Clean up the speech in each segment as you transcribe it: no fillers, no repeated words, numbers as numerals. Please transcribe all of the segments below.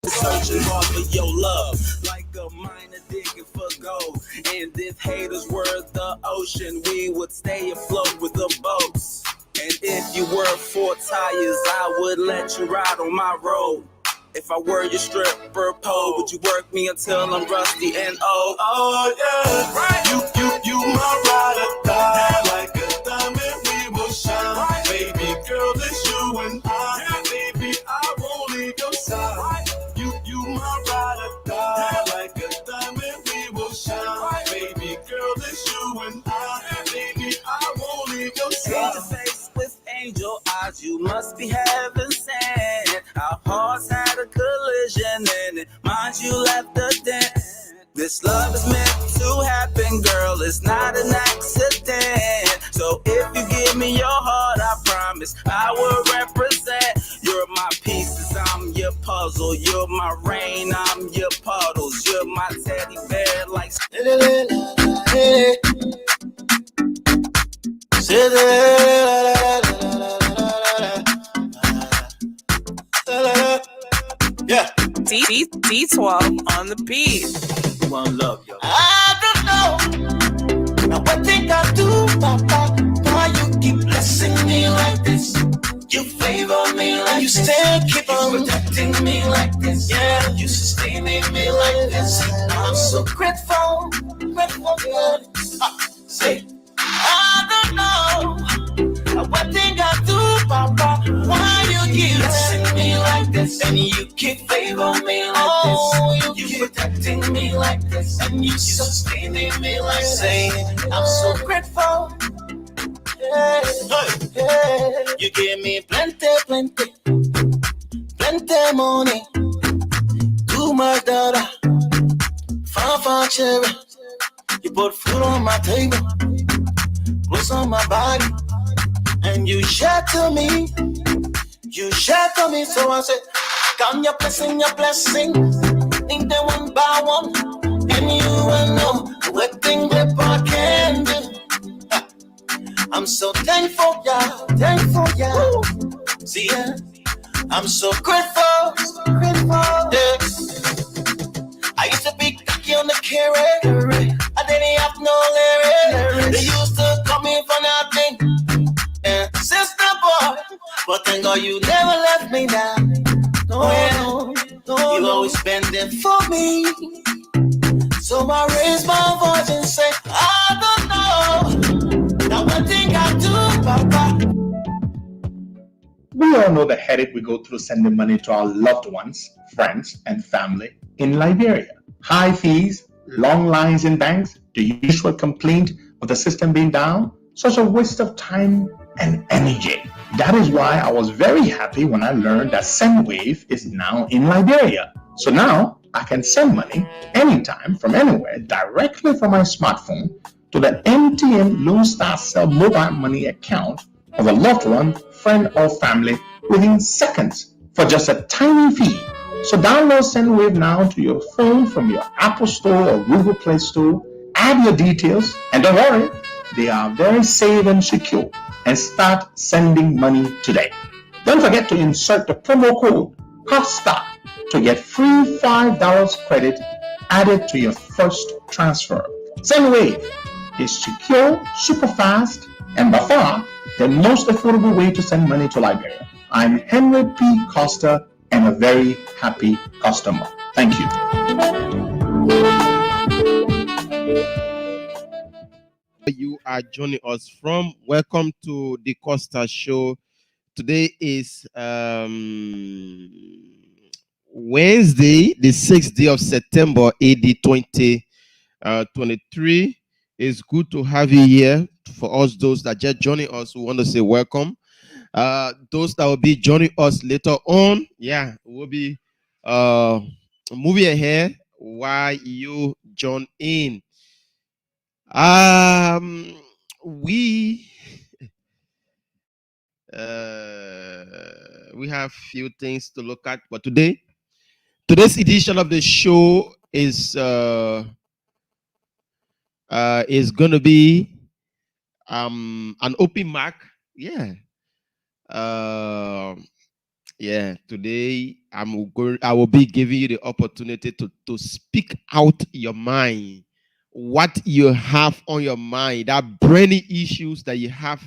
searching hard for your love, like a miner digging for gold. And if haters were the ocean, we would stay afloat with the boats. And if you were 4 tires, I would let you ride on my road. If I were your stripper pole, would you work me until I'm rusty and old? Oh yeah, right. You my ride or die. Like a diamond, we will shine. Right. Baby girl, it's you and I. Yeah. Baby, I won't leave your side. Right. You my ride or die. Like a diamond, we will shine. Right. Baby girl, it's you and I. Yeah. Baby, I won't leave your side. Angel face with angel eyes, you must be heaven sent. Our hearts had a collision and it, mind you left a dent. This love is meant to happen, girl, it's not an accident. So if you give me your heart, I promise I will represent. You're my pieces, I'm your puzzle. You're my rain, I'm your puddles. You're my teddy bear like yeah. D12 on the beat. one love, yo. I don't know. Now what think I do, Papa? Why you keep blessing me like this? You favor me like you this. You still keep on protecting me like this. Yeah, you sustaining me like this. I'm so grateful, grateful, God. Say, I don't know. Now what think I do, Papa? Why you keep blessing me like this? And you keep favoring me like this. You protecting me like this. And you sustaining me like this. I'm so grateful. Yeah, yeah. You give me plenty money. Too much daughter. Far cherry. You put food on my table. Clothes on my body. And you share to me. You share to me. So I said, count your blessing. Think them one by one. And you will know what thing that I can do. I'm so thankful, yeah. See, yeah. I'm so grateful, yeah. I used to be cocky on the carry. I didn't have no lyrics. They used to call me for nothing. Yeah, sister boy. But thank God you never left me down. No. You always been there for me. So I raise my voice and say, I don't know. Now one thing I do, Papa. We all know the headache we go through sending money to our loved ones, friends, and family in Liberia. High fees, long lines in banks, the usual complaint of the system being down, such a waste of time and energy. That is why I was very happy when I learned that Sendwave is now in Liberia. So now I can send money anytime from anywhere directly from my smartphone to the MTN Lone Star Cell mobile money account of a loved one, friend, or family within seconds for just a tiny fee. So download Sendwave now to your phone from your Apple Store or Google Play Store. Add your details, and don't worry, they are very safe and secure. And start sending money today. Don't forget to insert the promo code Costa to get free $5 credit added to your first transfer. Sendwave is secure, super fast, and by far the most affordable way to send money to Liberia. I'm Henry P. Costa and a very happy customer. Thank you. You are joining us from. Welcome to the Costa Show. Today is Wednesday, the 6th day of September, AD 2023. It's good to have you here. For us, those that just joining us, we want to say welcome. Those that will be joining us later on, we'll be moving ahead while you join in. We have few things to look at, but today's edition of the show is going to be an open mic. Yeah, today I will be giving you the opportunity to speak out your mind, what you have on your mind, that brainy issues that you have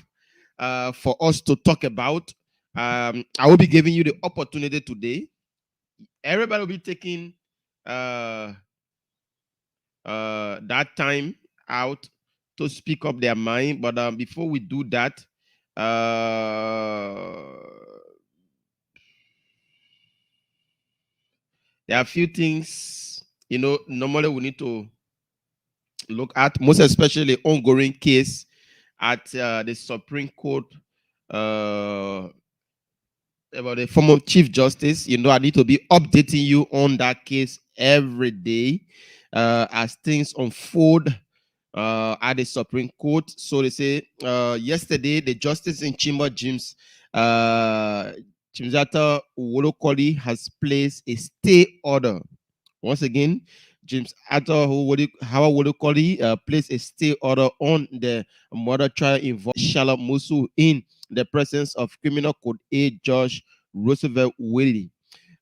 for us to talk about. I will be giving you the opportunity today. Everybody will be taking uh, that time out to speak up their mind. But before we do that, uh, there are a few things, normally we need to look at, most especially ongoing case at the Supreme Court uh, about the former Chief Justice. I need to be updating you on that case every day as things unfold at the Supreme Court. So they say yesterday, the Justice in Chamber, Chimzata Wolokoli, has placed a stay order. Once again, James Arthur Howard Wolokoli placed a stay order on the murder trial involving Charlotte Musu in the presence of Criminal Code A Judge Roosevelt Willie.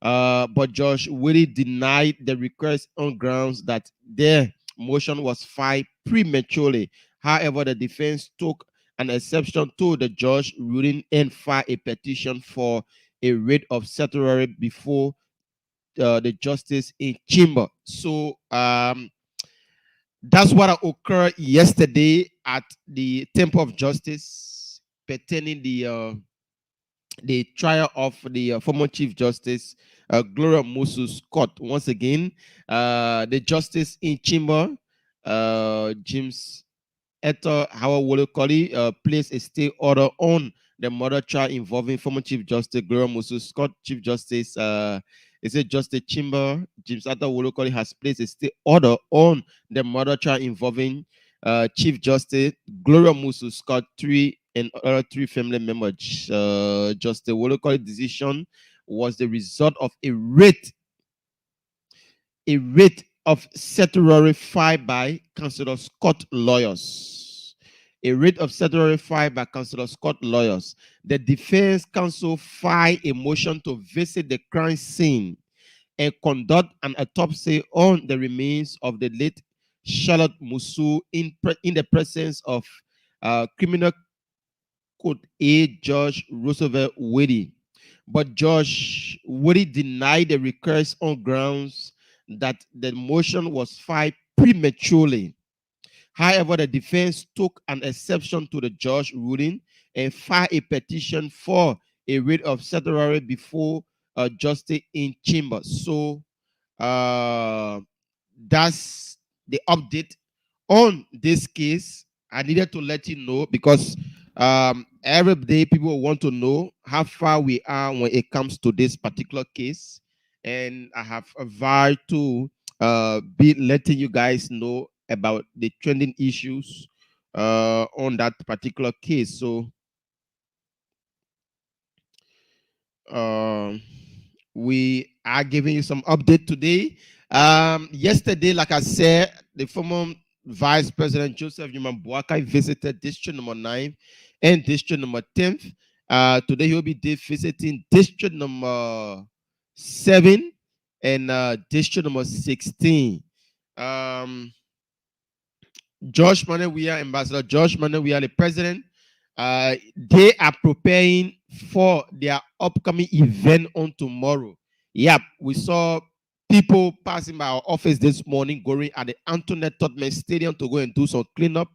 But Judge Willie denied the request on grounds that their motion was filed prematurely. However, the defense took an exception to the judge ruling and filed a petition for a writ of certiorari before the justice in chamber. So that's what occurred yesterday at the Temple of Justice pertaining the trial of the former Chief Justice Gloria Musu Scott. Once again, the justice in chamber, James Eto Howard Wolokoli, placed a stay order on the murder trial involving former Chief Justice Gloria Musu Scott. Chief Justice, is it Justice Chamber? James Eto Wolokoli has placed a stay order on the murder trial involving Chief Justice Gloria Musu Scott, and other three family members. Justice Wolokoli's decision was the result of a writ of certiorari filed by Councillor Scott lawyers. A writ of certiorari filed by Councillor Scott lawyers. The defense counsel filed a motion to visit the crime scene and conduct an autopsy on the remains of the late Charlotte Musu in the presence of Criminal Code A Judge Roosevelt Wade. But Judge Wade denied the request on grounds that the motion was filed prematurely. However, the defense took an exception to the judge ruling and filed a petition for a writ of certiorari before justice in chamber. So uh, that's the update on this case. I needed to let you know because every day people want to know how far we are when it comes to this particular case. And I have a vow to be letting you guys know about the trending issues on that particular case. So um, we are giving you some update today. Yesterday, like I said, the former Vice President Joseph Newman Boakai visited District number 9 and District number 10. Today, he'll be visiting District number 7 and District number 16. George Manewia, Ambassador George Manewia, the president, they are preparing for their upcoming event on tomorrow. Yep, we saw people passing by our office this morning going at the Antoinette Tottenham Stadium to go and do some cleanup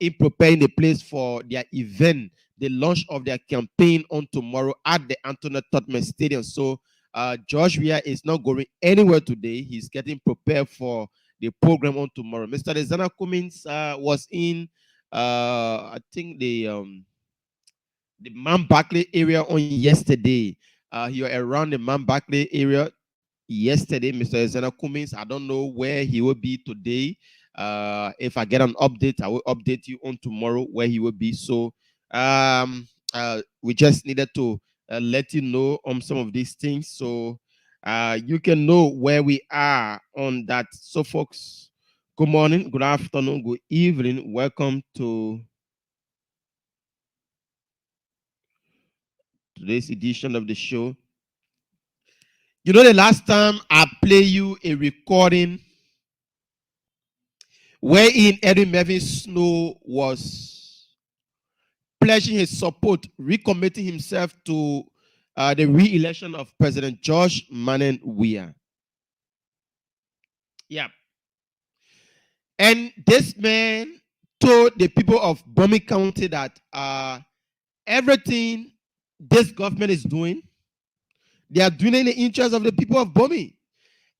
in preparing the place for their event, the launch of their campaign on tomorrow at the Antoinette Tottenham Stadium. So George Weah is not going anywhere today. He's getting prepared for the program on tomorrow. Mr. Desana Cummins was in, I think, the Man Barkley area on yesterday. He was around the Man Barkley area yesterday, Mr. Desana Cummins. I don't know where he will be today. If I get an update, I will update you on tomorrow where he will be. So we just needed to let you know on some of these things. So you can know where we are on that. So, folks, good morning, good afternoon, good evening. Welcome to today's edition of the show. You know, the last time I play you a recording wherein Eddie Mervyn Snowe was pledging his support, recommitting himself to the re-election of President George Mannen Weah. Yeah. And this man told the people of Bomi County that everything this government is doing, they are doing in the interest of the people of Bomi.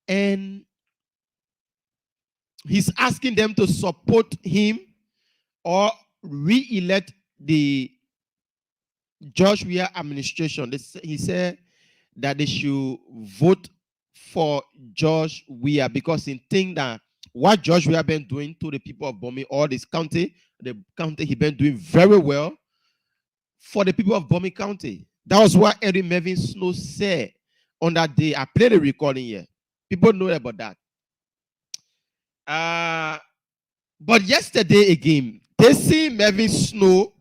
And he's asking them to support him or re-elect the George Weah administration. He said that they should vote for George Weah because he think that what George Weah been doing to the people of Bomi or this county, the county he been doing very well for the people of Bomi County. That was what Eddie Mervyn Snowe said on that day. I played a recording here. People know about that. But yesterday again, they see Mervyn Snowe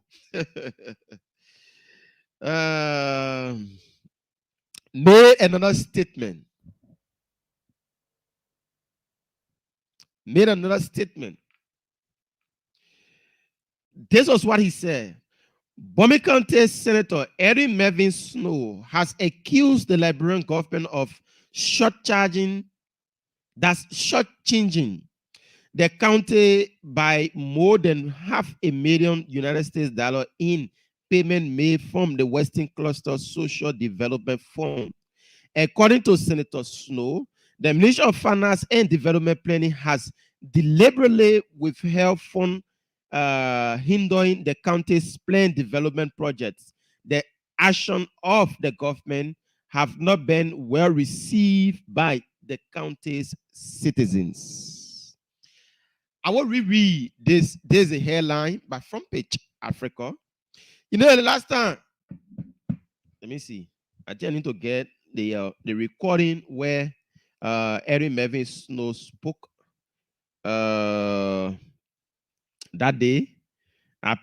made another statement. This was what he said. Bomi County Senator Eddie Mervyn Snowe has accused the Liberian government of shortchanging the county by more than $500,000 United States in payment made from the Western Cluster Social Development Fund. According to Senator Snowe, the Ministry of Finance and Development Planning has deliberately withheld funds hindering the county's planned development projects. The action of the government have not been well received by the county's citizens. I will reread this. There's a headline by Front Page Africa. You know, the last time, let me see. I think I need to get the recording where Eddie Mervyn Snowe spoke that day. I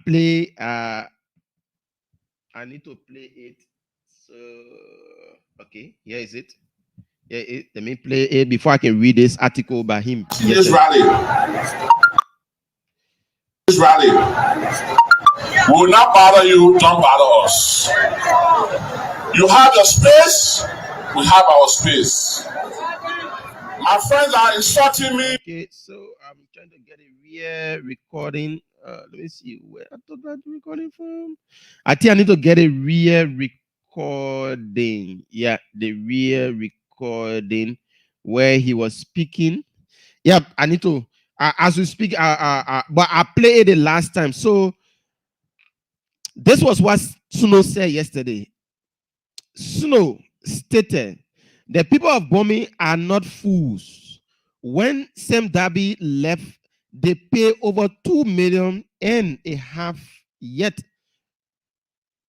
need to play it. So okay, here is it. Let me play it before I can read this article by him. This rally will not bother you, don't bother us. You have your space, we have our space. My friends are insulting me. Okay, so I'm trying to get a real recording. Let me see where I took that recording from. I think I need to get a real recording. Yeah, the real recording where he was speaking. Yeah, I need to. As we speak, but I played it the last time. So this was what Snowe said yesterday. Snowe stated, the people of Bomi are not fools. When Sam Darby left, they pay over $2.5 million. Yet,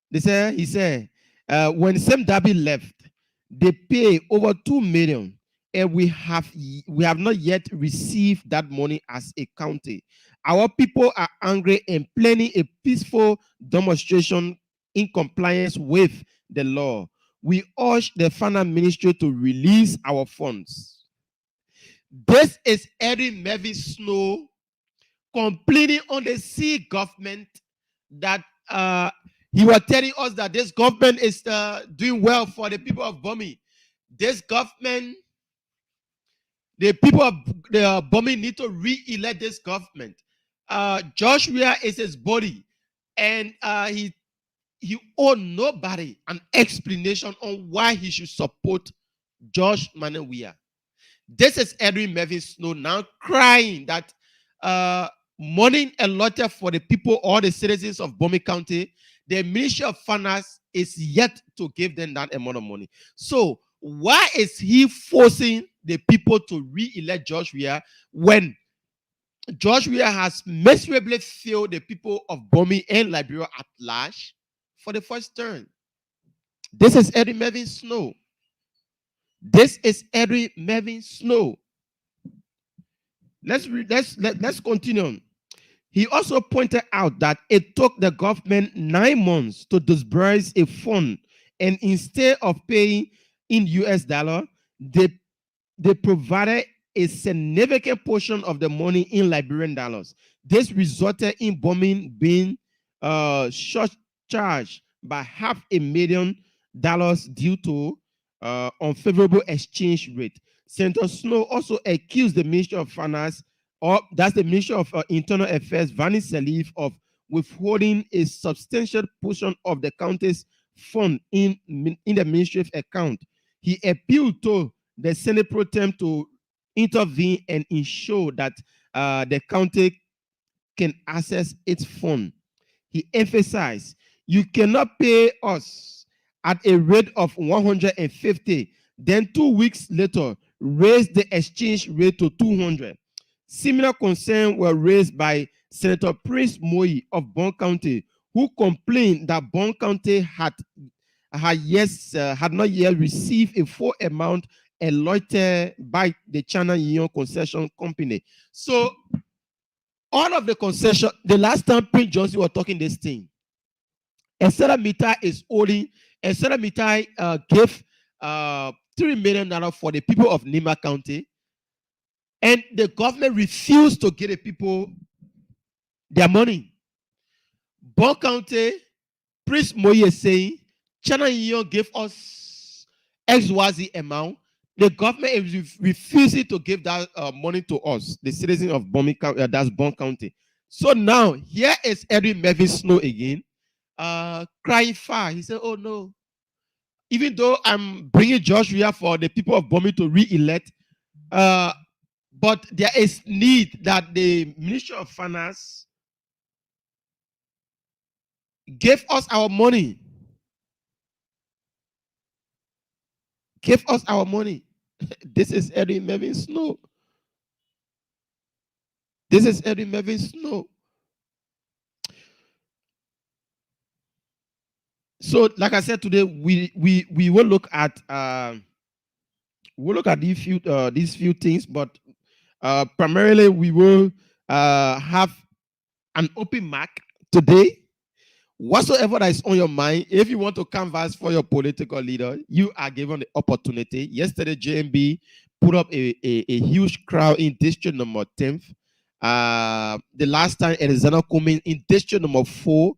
he said, when Sam Darby left, they pay over $2 million, and we have not yet received that money as a county. Our people are angry and planning a peaceful demonstration in compliance with the law. We urge the finance ministry to release our funds. This is Eddie Mervyn Snowe complaining on the C government that he was telling us that this government is doing well for the people of Bomi. This government, the people of the Bomi need to re-elect this government. George Weah is his body, and he owed nobody an explanation on why he should support George Mannen Weah. This is Eddie Mervyn Snowe now crying that money allotted for the people or the citizens of Bomi County, the Ministry of Finance is yet to give them that amount of money. So why is he forcing the people to re-elect George Weah when George Weah has miserably failed the people of Bomi and Liberia at large for the first term? This is Eddie Mervyn Snowe. This is Eddie Mervyn Snowe. Let's continue. He also pointed out that it took the government 9 months to disburse a fund and instead of paying in US dollar, they provided a significant portion of the money in Liberian dollars. This resulted in bombing being charged by $500,000 due to unfavorable exchange rate. Senator Snowe also accused the Ministry of Finance, or that's the Ministry of Internal Affairs, Vani Salif, of withholding a substantial portion of the county's fund in the ministry account. He appealed to the Senate Pro Tem to intervene and ensure that the county can access its fund. He emphasized, you cannot pay us at a rate of 150, then 2 weeks later, raise the exchange rate to 200. Similar concerns were raised by Senator Prince Moyi of Bon County, who complained that Bon County had not yet received a full amount allotted by the China Union Concession Company. So, all of the concession, the last time Prince Johnson was talking this thing, Estela Mitai is owing, Estela Mitai gave $3 million for the people of Nima County, and the government refused to give the people their money. Bon County, Prince Moye is saying, China Union gave us XYZ amount. The government is refusing to give that money to us, the citizens of that's Bon County. So now, here is Edwin Mervyn Snowe again, crying foul. He said, oh no, even though I'm bringing Josh Ria for the people of Bomi to re-elect, but there is need that the Ministry of Finance give us our money. Give us our money. This is Edwin Mervyn Snowe. This is Edwin Mervyn Snowe. So, like I said today, we will look at these few things, but primarily we will have an open mic today. Whatsoever that is on your mind, if you want to canvass for your political leader, you are given the opportunity. Yesterday, JMB put up a huge crowd in district number 10th. The last time, Alexander Cummings in district number 4,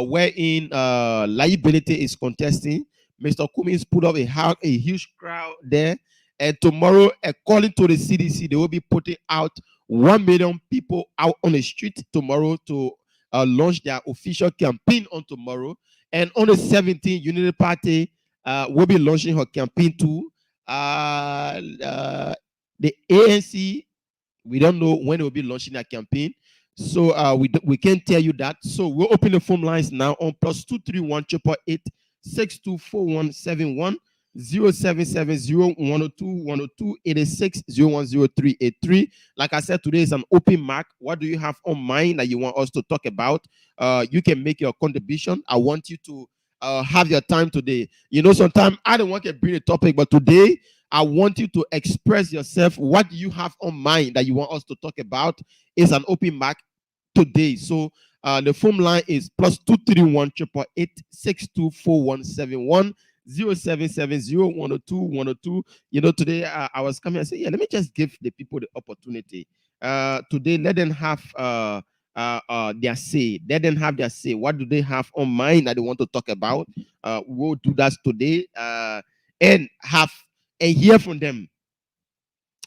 wherein liability is contesting. Mr. Cummings put up a huge crowd there. And tomorrow, according to the CDC, they will be putting out 1 million people out on the street tomorrow to launch their official campaign on tomorrow. And on the 17th, Unity Party will be launching her campaign too. The ANC, we don't know when they will be launching their campaign. So we can't tell you that. So we'll open the phone lines now on +231 888 624171 0770 102 102 86 010383. Like I said, today is an open mic. What do you have on mind that you want us to talk about? You can make your contribution. I want you to have your time today. You know, sometimes I don't want to bring a topic, but today I want you to express yourself. What do you have on mind that you want us to talk about? It's an open mic today. So the phone line is +231 888 624171 0770 102 102. You know, today I was coming and say, yeah, let me just give the people the opportunity. Today, let them have their say. Let them have their say. What do they have on mind that they want to talk about? We'll do that today and hear from them.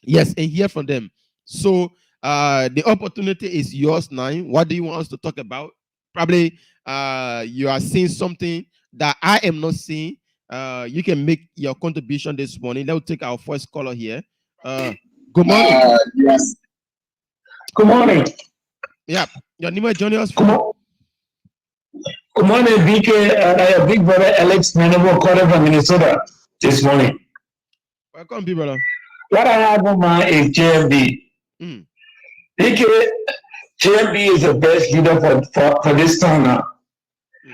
Yes, and hear from them. So the opportunity is yours now. What do you want us to talk about? Probably you are seeing something that I am not seeing. You can make your contribution this morning. Let's take our first caller here. Good morning. Yes. Good morning. Yeah, your name is joining us. Good morning, BK. Your big brother Alex Menebo calling from Minnesota this morning. Welcome, big brother. What I have on mind is JMB. BK, JMB is the best leader for this town now.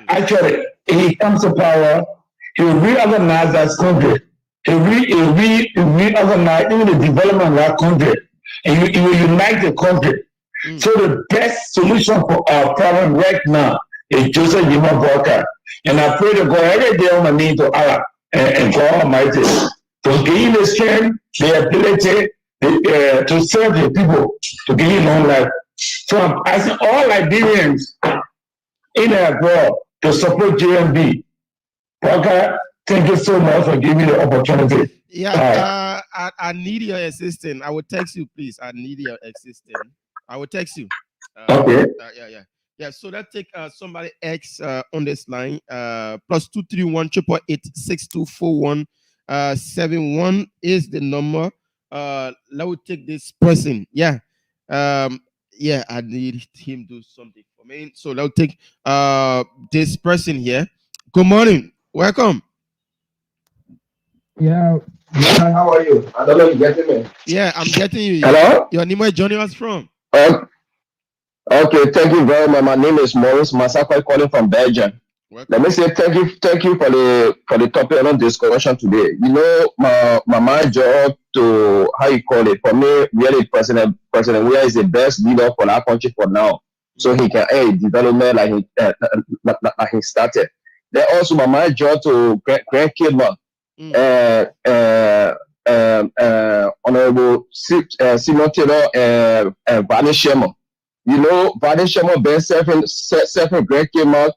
Actually, if he comes to power, he will reorganize that country. He will reorganize even the development of that country. And he will unite the country. So the best solution for our problem right now is Joseph Yuma Walker. And I pray to God every day on my knee to Allah and God Almighty to give you the strength, the ability to serve the people, to give you long life. So I'm asking all Liberians in and abroad to support JMB. Okay, thank you so much for giving me the opportunity. Yeah, I need your assistant. I will text you, please. I need your assistant. I will text you. Okay. Yeah. So that take somebody X on this line. +231 888 6241 71 is the number. Let me take this person. Yeah. Yeah, I need him to do something for me. So let me take this person here. Good morning. Welcome. Yeah. How are you? I don't know if you're getting me. Yeah, I'm getting you. Hello? Your name is joining us from? Okay, thank you very much. My name is Maurice Masakwa calling from Belgium. Welcome. Let me say thank you for the topic on discussion today. You know, my job to how you call it for me, really President Weah is the best leader for our country for now. So he can aid development like he started. Then also my job to Grant Kidman, Honorable Simon Taylor and Barney Sherman. You know, Barney Sherman been serving Grant Kidman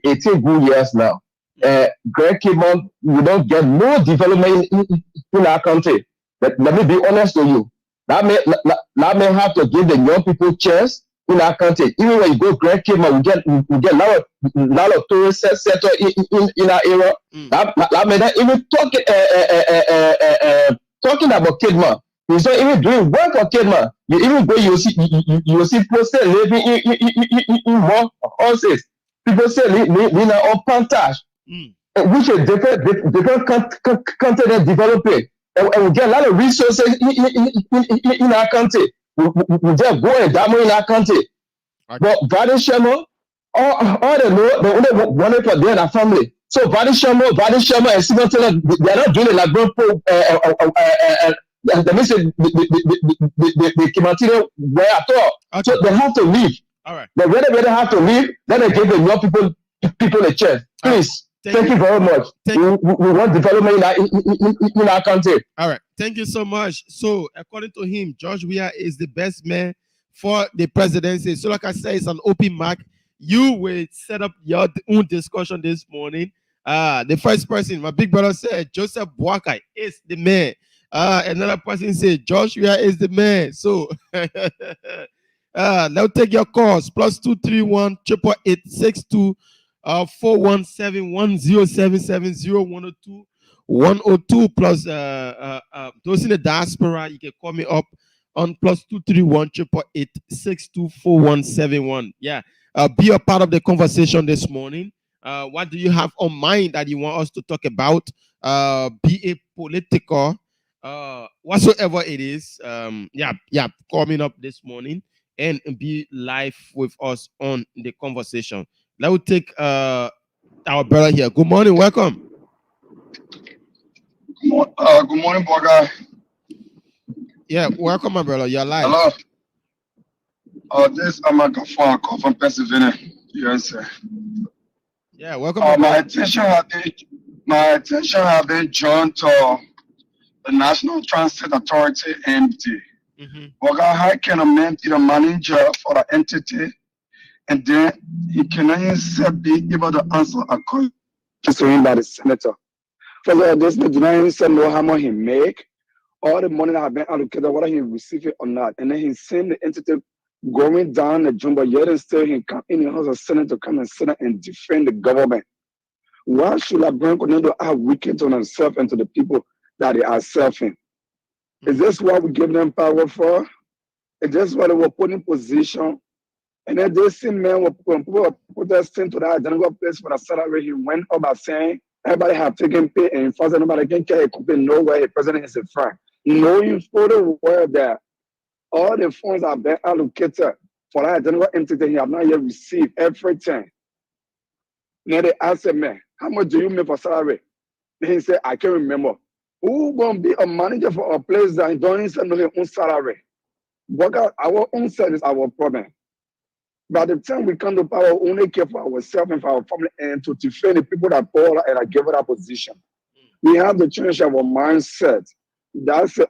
18 good years now. Greg Kidman, we don't get no development in our country. But let me be honest with you. That may have to give the young people chance in our country. Even when you go Greg Kidman, we get a lot of tourists settled in our area. That may not even talking about Kidman. He's not even doing work for Kidman. You even go, you see posted living in more houses. People say we are on Pantage, which is different content developing, and we get a lot of resources in our country. We just go and demo in our country. But Vadi Sherman, all they know, they only want it for their and family. So Vadi Sherman and Simon Taylor, they are not doing it like let me say the Kimatino way at all. Okay. So they have to leave. All right. But when they have to leave, then they give the young people a chance. Please. Thank you very much. We want development in our country. All right. Thank you so much. So, according to him, George Weah is the best man for the presidency. So, like I said, it's an open mark. You will set up your own discussion this morning. The first person, my big brother said, Joseph Boakai is the man. Another person said, George Weah is the man. So, now take your calls. +231 888 417 1077 0102 102 plus those in the diaspora, you can call me up on +231 888 624171. Yeah. Be a part of the conversation this morning. What do you have on mind that you want us to talk about? Be it political, whatsoever it is. Coming up this morning and be live with us on the conversation. Let me take our brother here. Good morning, welcome. Good morning, boy guy. Yeah, welcome, my brother. You're live. Hello. This is Amaka Fon from Pennsylvania, USA. Yeah, welcome. My attention has been drawn to the National Transit Authority, NT. How can a man be the manager for the entity, and then he cannot be able to answer a question to him by the senator? First of all, this do not know how much he make, all the money that have been allocated, whether he receive it or not, and then he send the entity going down the jumbo. Yet and still he come in the House of Senate to come and sit and defend the government. Why should I bring to have wicked on himself and to the people that they are serving? Is this what we give them power for? Is this what they were put in position? And then they see men when people were protesting to that identical place for the salary, he went up by saying everybody have taken pay and first nobody can carry a company nowhere the president is a friend. Knowing for the world that all the funds have been allocated for that identical entity, he have not yet received everything. Now they asked him, man, how much do you make for salary? Then he said, I can't remember. Who gonna be a manager for a place that don't even know his own salary? Work out our own service, our problem. By the time we come to power, we only care for ourselves and for our family and to defend the people that bought and are given that position. We have to change our mindset. That's the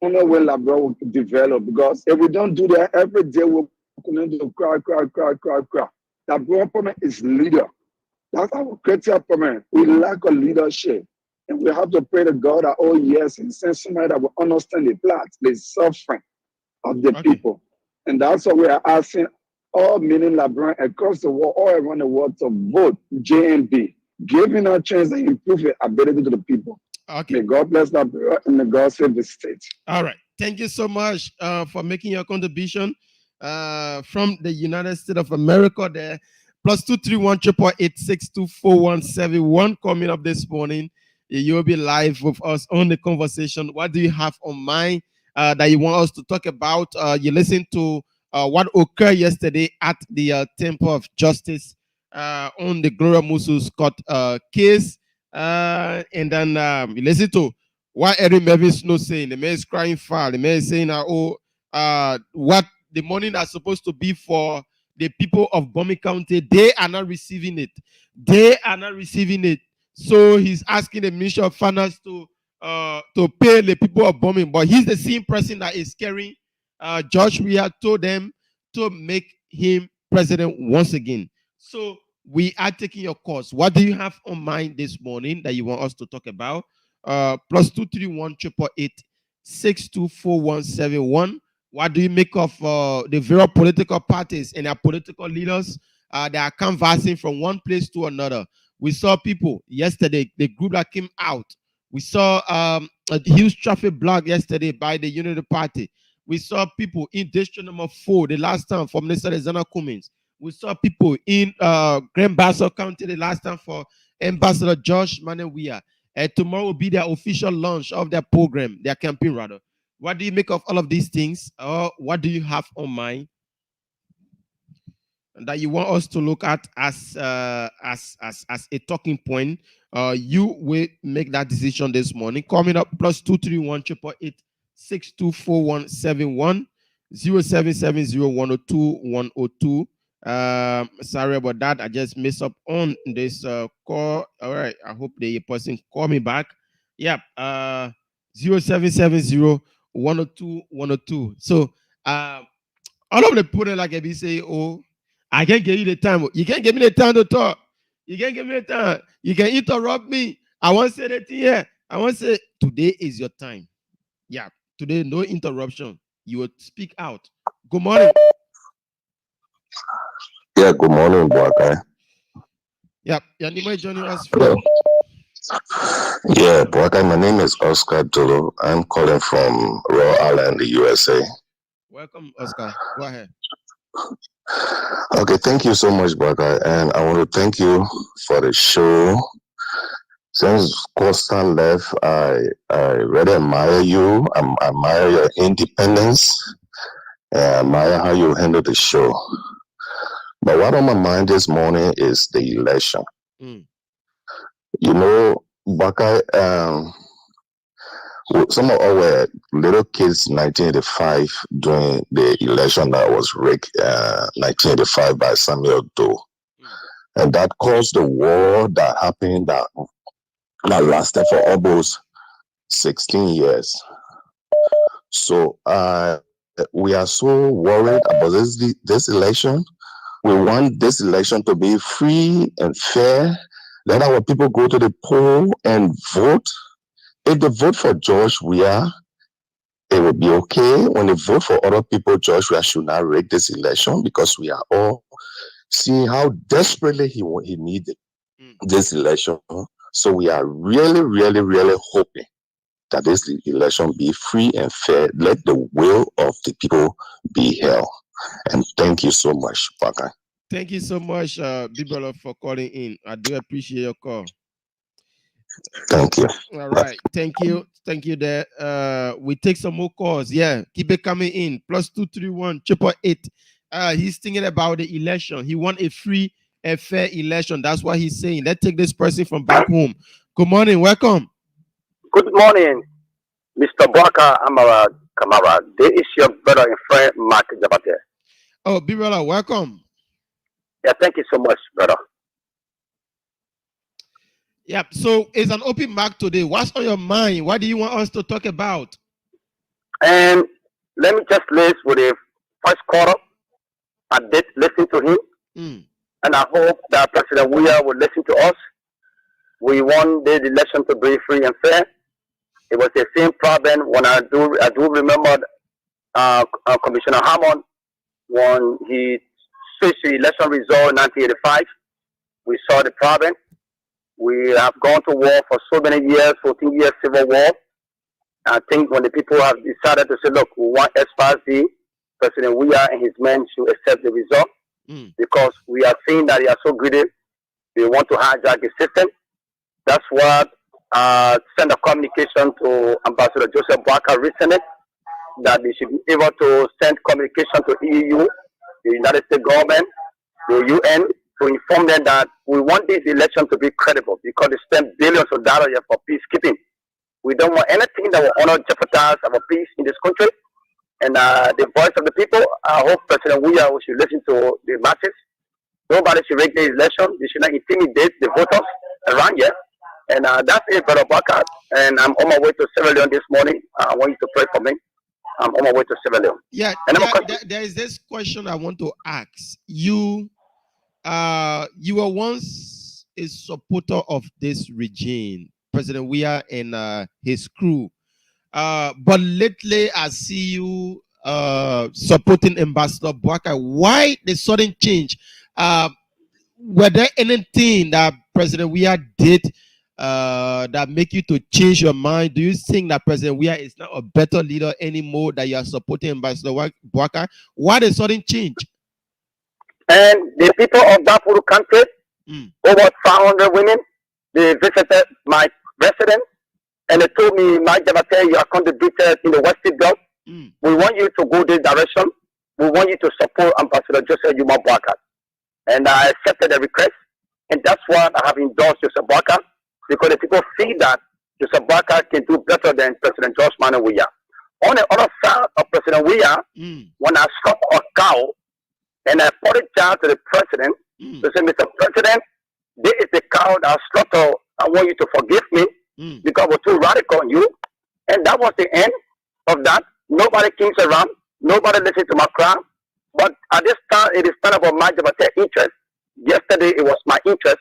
only way Labrador will develop. Because if we don't do that, every day we're going to cry. The problem is leader. That's our critical problem. We lack of leadership. And we have to pray to God that, oh yes, and send somebody that will understand the plight, the suffering of the people. And that's what we are asking all million Labrador across the world, all around the world to vote JNB, giving a chance to improve the ability to the people. Okay. May God bless Labrador and may God save the state. All right. Thank you so much for making your contribution from the United States of America there. +231 888 coming up this morning. You'll be live with us on the conversation. What do you have on mind that you want us to talk about? You listen to what occurred yesterday at the Temple of Justice on the Gloria Musu Scott case. And then you listen to what Eric Melvin Snowe saying. The man is crying foul. The man is saying, what the money that's supposed to be for the people of Bomi County, they are not receiving it. So he's asking the Ministry of Finance to pay the people of Bomi. But he's the same person that is carrying George Weah told them to make him president once again. So we are taking your course. What do you have on mind this morning that you want us to talk about? +231 888 What do you make of the various political parties and their political leaders that are canvassing from one place to another? We saw people yesterday, the group that came out. We saw a huge traffic block yesterday by the Unity Party. We saw people in District Number 4 the last time for Minister Zana Cummins. We saw people in Grand Bassa County the last time for Ambassador Josh Manewia. Tomorrow will be their official launch of their program, their campaign rather. What do you make of all of these things? What do you have on mind that you want us to look at as a talking point? You will make that decision this morning. Coming up, +231 888 0770-102-102. Sorry about that. I just messed up on this call. All right. I hope the person call me back. Yep. 0770-102-102. So all of the people like I be say, oh, I can't give you the time. You can't give me the time to talk. You can't give me the time. You can interrupt me. I want to say that here. I want to say today is your time. Yeah. Today, no interruption. You will speak out. Good morning. Yeah, good morning, Boakai. Yeah, your name is joining us from. Yeah, Boakai, my name is Oscar Dolo. I'm calling from Rhode Island, the USA. Welcome, Oscar. Go ahead. Okay, thank you so much, Boakai. And I want to thank you for the show. Since Costa left, I really admire you. I admire your independence. And I admire how you handle the show. But what on my mind this morning is the election. You know, Baka, some of our little kids, 1985, during the election that was rigged, 1985 by Samuel Doe. And that caused the war that happened that lasted for almost 16 years. So we are so worried about this election. We want this election to be free and fair. Let our people go to the poll and vote. If they vote for George Weah, it will be okay. When they vote for other people, George Weah should not rig this election because we are all seeing how desperately he needed this election. So we are really, really, really hoping that this election be free and fair. Let the will of the people be held. And thank you so much, Baka. Thank you so much, Bibolo, for calling in. I do appreciate your call. Thank you. All right. Thank you. Thank you there. We take some more calls. Yeah. Keep it coming in. +231 888. He's thinking about the election. He wants a free and fair election. That's what he's saying. Let's take this person from back home. Good morning. Welcome. Good morning, Mr. Bwaka Amara Kamara. This is your brother and friend, Mark Jabate. Oh, Bibala, welcome. Yeah, thank you so much, brother. Yeah, so it's an open mic today. What's on your mind? What do you want us to talk about? And let me just list with the first quarter. I did listen to him, and I hope that President Weah will listen to us. We won the election to be free and fair. It was the same problem when I do remember Commissioner Hammond when he switched the election result in 1985. We saw the problem. We have gone to war for so many years, 14 years civil war. I think when the people have decided to say, look, we want SPAC, President Weah and his men should accept the result because we are seeing that they are so greedy. They want to hijack the system. That's what sent a communication to Ambassador Joseph Boakai recently, that they should be able to send communication to EU, the United States government, the UN, to inform them that we want this election to be credible because they spend billions of dollars here for peacekeeping. We don't want anything that will honor jeopardize our peace in this country. And the voice of the people, I hope President Weah should listen to the masses. Nobody should rig the election. They should not intimidate the voters around here. And that's it, Brother Boakai. And I'm on my way to Sierra Leone this morning. I want you to pray for me. I'm on my way to Sierra Leone. Yeah, there is this question I want to ask. You were once a supporter of this regime, President Weah and his crew. But lately I see you supporting Ambassador Boakai. Why the sudden change? Were there anything that President Weah did that make you to change your mind? Do you think that President Weah is not a better leader anymore, that you are supporting Ambassador Boakai? Why the sudden change? And the people of Darfur country, over 500 women, they visited my residence and they told me, Mike Jabate, you are contributed in the Western Belt. We want you to go this direction. We want you to support Ambassador Joseph Yuma Boakai. And I accepted the request. And that's why I have endorsed Joseph Boakai, because the people see that Joseph Boakai can do better than President George Manuel Weah. On the other side of President Weah, when I shot a cow and I apologized to the president, to say, Mr. President, this is the cow that I slaughtered. I want you to forgive me because I was too radical on you. And that was the end of that. Nobody came around. Nobody listened to my cry. But at this time, it is not about my interest. Yesterday, it was my interest.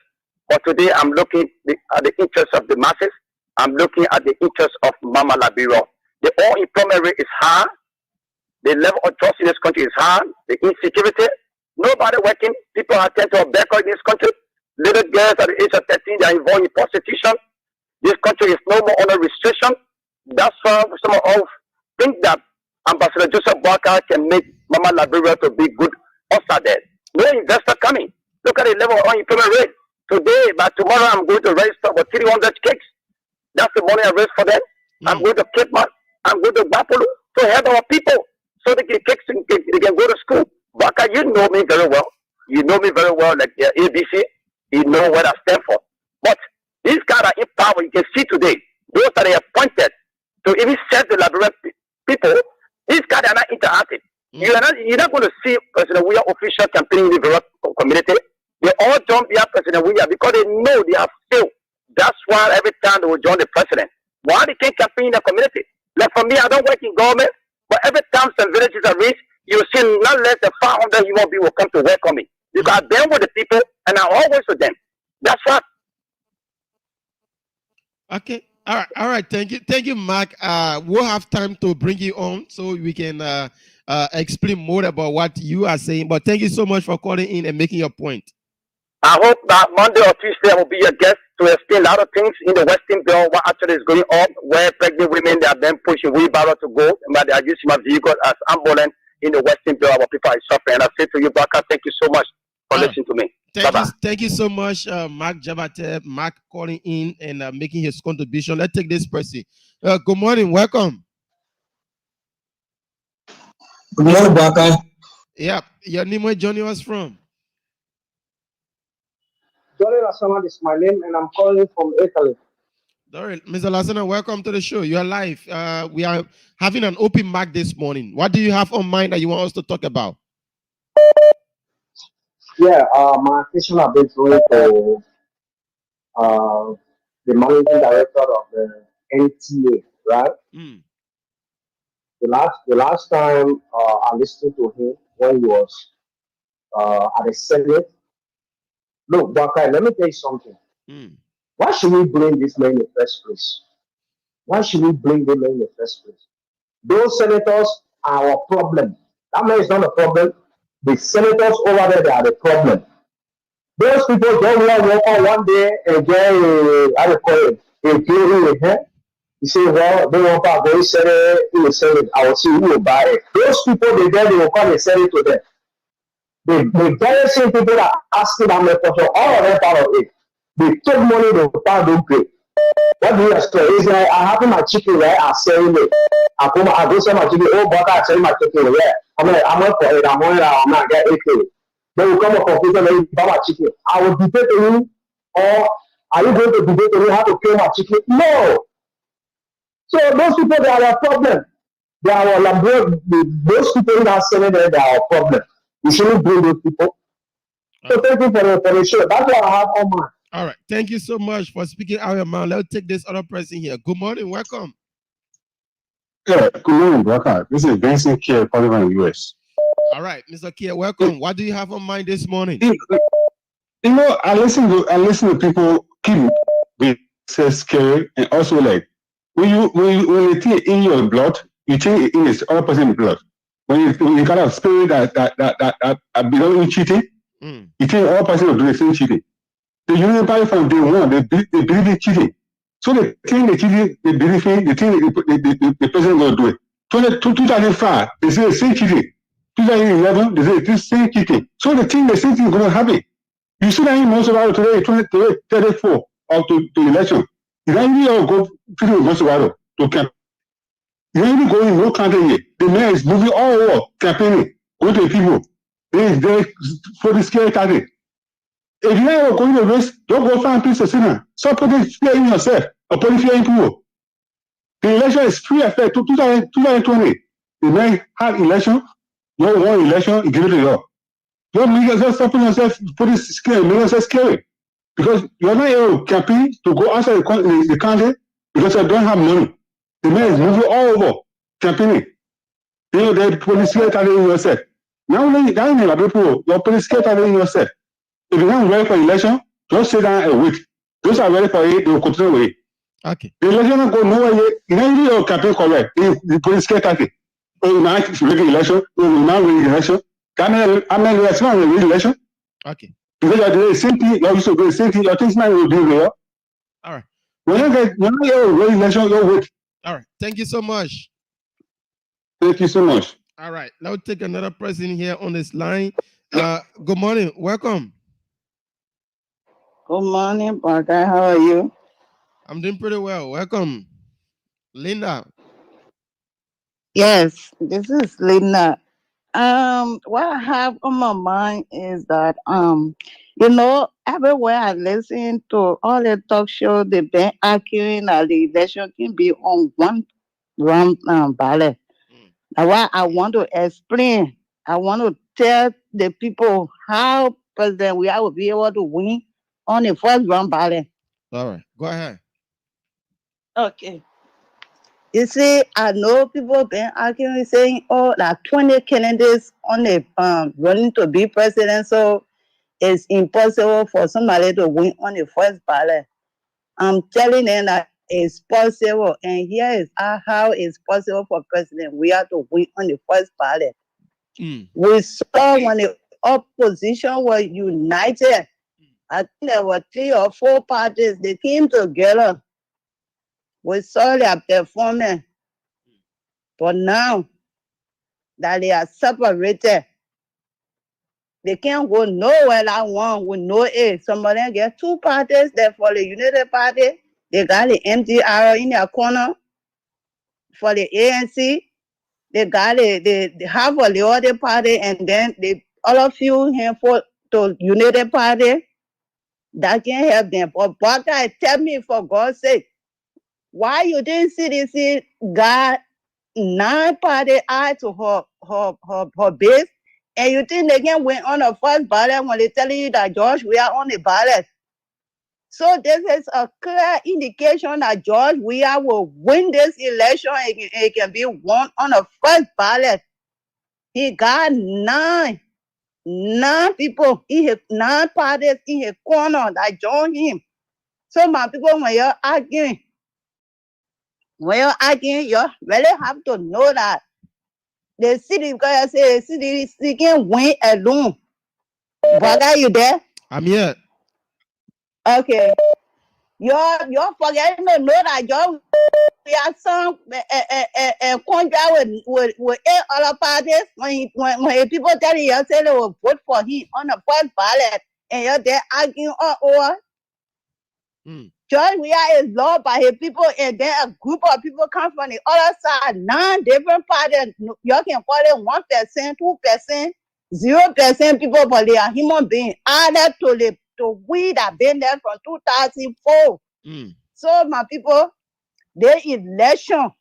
But today, I'm looking at the interest of the masses. I'm looking at the interest of Mama Liberia. The unemployment rate is high. The level of trust in this country is high. The insecurity. Nobody working. People are tend to back in this country. Little girls at the age of 13, they are involved in prostitution. This country is no more under restriction. That's why some of us think that Ambassador Joseph Boakai can make Mama Liberia to be good outside there. No investor coming. Look at the level of unemployment rate. Today, by tomorrow, I'm going to register for 300 cakes. That's the money I raised for them. I'm going to Cape Man. I'm going to Bapolo to help our people so they can go to school. Boakai, you know me very well. You know me very well, like ABC. You know what I stand for. But these guys are in power. You can see today, those that are appointed to even set the Liberian people, these guys are not interactive. You're not going to see President Weah official campaigning in the Liberian community. They all jump behind President Weah because they know they have failed. That's why every time they will join the president. Why they can't campaign in the community? Like for me, I don't work in government, but every time some villages are reached, you see not less than 500 human beings will come to welcome me. Because I've been with the people and I'm always with them. That's what. Okay. All right. Thank you, Mark. We'll have time to bring you on so we can explain more about what you are saying. But thank you so much for calling in and making your point. I hope that Monday or Tuesday I will be your guest to explain a lot of things in the Western Belt, what actually is going on, where pregnant women, they are then pushing wheelbarrow to go, but they are using my vehicle as ambulance in the Western Belt where people are suffering. And I say to you, Boakai, thank you so much for listening to me. Thank you so much, Mark Jabate. Mark calling in and making his contribution. Let's take this person. Good morning. Welcome. Good morning, Boakai. Yeah. Your name, where Johnny was from? Johnny Lasana is my name, and I'm calling from Italy. Mr. Lasana, welcome to the show. You are live. We are having an open mic this morning. What do you have on mind that you want us to talk about? Yeah, my application have been through to the managing director of the NTA, right? The last time I listened to him when he was at the Senate. Look, Bakai, let me tell you something. Why should we blame this man in the first place? Why should we blame them in the first place? Those senators are our problem. That man is not a problem. The senators over there, they are the problem. Those people don't want to walk on one day and get a, how do you call it, a building in here. You say, well, they want to go sell it in the Senate. I will see who will buy it. Those people, they will come and sell it to them. The very same people that are asking that man for all of them part of it. They take money, they don't pay. What do you expect? It's like I have my chicken, right? I'm selling it. I go sell my chicken. Oh, but I sell my chicken, yeah. I'm not for it. I'm not get it. They will come a computer and you buy my chicken. I will debate to you, or are you going to debate to me how to kill my chicken? No. So those people, they are a problem. They are those people that are selling there, they are a problem. You shouldn't bring those people. So thank you for the show. That's what I have on mind. All right. Thank you so much for speaking out your mind. Let's take this other person here. Good morning. Welcome. Yeah, good morning, Baka. This is Benson Kier calling from the US. All right, Mr. Kier, welcome. What do you have on mind this morning? You know, I listen to people keep being so scary, and also like when you think in your blood, you think in this other person's blood. When you kind of spirit that belong in cheating, you think all person will do the same cheating. The unify from day one, they believe in cheating. So they think they cheating, they believe in, they think the person will do it. 2005, they say the same cheating. 2011, they say this same cheating. So they think the same thing is going to happen. You see that in most of our today, 2034 up to the election. You don't really go to most of our to camp. You don't even go in no country yet. The man is moving all over campaigning, going to the people. They for the scary target. If you are going to race, don't go find peace of sinner. Stop putting fear in yourself or putting fear in people. The election is free after 2020. The man had election, you won election, you give it to you. Don't make yourself stop putting yourself, put it scary, make yourself scary. Because you're not able to campaign to go outside the country because you don't have money. The man is moving all over campaigning. You know, they're putting scary in yourself. Now, people, you're putting scary in yourself. If you're not ready for election, just sit down and wait. Those are ready for it, they will continue with it. Okay. The election will go nowhere yet. You know, you your campaign correct. You put scare tactic. So you might win the election, you will not win the election. I mean, it's not win the election. Okay. Because you're doing the same thing, you're used to do the same thing, your things might will do there. All right. When you get your election, you'll wait. All right. Thank you so much. Thank you so much. All right. Now take another person here on this line. Good morning. Welcome. Good morning, Parker. How are you? I'm doing pretty well. Welcome, Linda. Yes, this is Linda. What I have on my mind is that you know, everywhere I listen to all the talk shows, they've been arguing that the election can be on one round ballot. That's why I want to explain. I want to tell the people how President we will be able to win on the first round ballot. All right, go ahead. Okay. You see, I know people been arguing saying, oh, like 20 candidates on the running to be president, so it's impossible for somebody to win on the first ballot. I'm telling them that it's possible, and here is how it's possible for president we have to win on the first ballot. We saw when the opposition was united. I think there were 3 or 4 parties. They came together. We saw their performance. But now that they are separated, they can't go nowhere like one with no A. Somebody get 2 parties. There for the United Party, they got the MDR in their corner. For the ANC, they got the half of the other party, and then the other few handful to United Party. That can't help them. But Baka, tell me for God's sake, why you didn't see this guy 9 party eye to her base And you think they can win on the first ballot when they telling you that, George, we are on the ballot. So this is a clear indication that George Weah will win this election. It can be won on the first ballot. He got nine people in his 9 parties in his corner that join him. So my people, when you're arguing, you really have to know that the city, because I say the city can win alone. But are you there? I'm here. Okay. You're forgetting to know that we have some contract with 8 other parties. When people tell you, say they will vote for him on the first ballot, and you're there arguing all over. George Weah is loved by his people, and then a group of people come from the other side, 9 different parties. You can call it 1%, 2%, 0% people, but they are human beings. Added to we that been there from 2004. So my people, the election.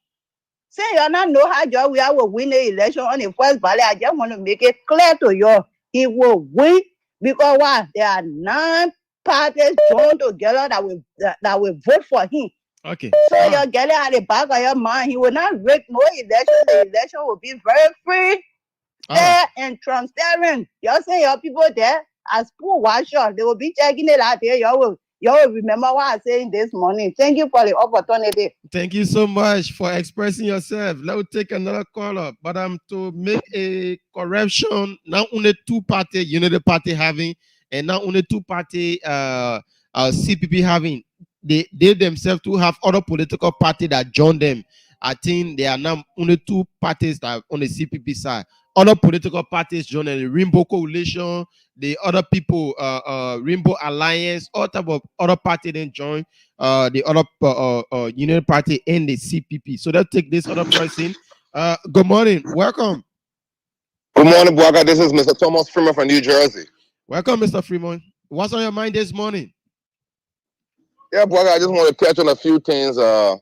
Say you not know how George Weah will win the election on the first ballot. I just want to make it clear to you. He will win because why? There are 9 parties joined together that will vote for him. Okay. So you're getting at the back of your mind. He will not rig no election. The election will be very free, fair, and transparent. You're saying your people there as poor watchers, they will be checking it out there. You will remember what I said this morning. Thank you for the opportunity. Thank you so much for expressing yourself. Let me take another caller, but to make a correction. Not only 2 party Unity Party having, and not only 2 party CPP having. They themselves too have other political party that join them. I think there are now only 2 parties that are on the CPP side. Other political parties join the Rainbow Coalition, the other people, Rainbow Alliance, all type of other party then join the other Union Party and the CPP. So let's take this other person. Good morning, welcome. Good morning, Bwaga. This is Mr. Thomas Freeman from New Jersey. Welcome, Mr. Freeman. What's on your mind this morning? Yeah, Bwaga, I just want to touch on a few things. The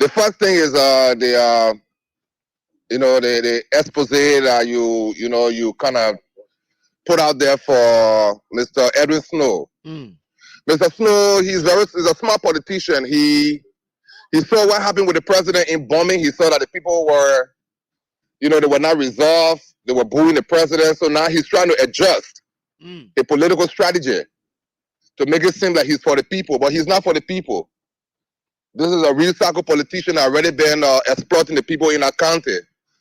first thing is the expose that you kind of put out there for Mr. Edwin Snowe. Mr. Snowe, he's a smart politician. He saw what happened with the president in bombing. He saw that the people were, they were not resolved. They were booing the president. So now he's trying to adjust the political strategy to make it seem like he's for the people, but he's not for the people. This is a real cycle politician that already been exploiting the people in our county.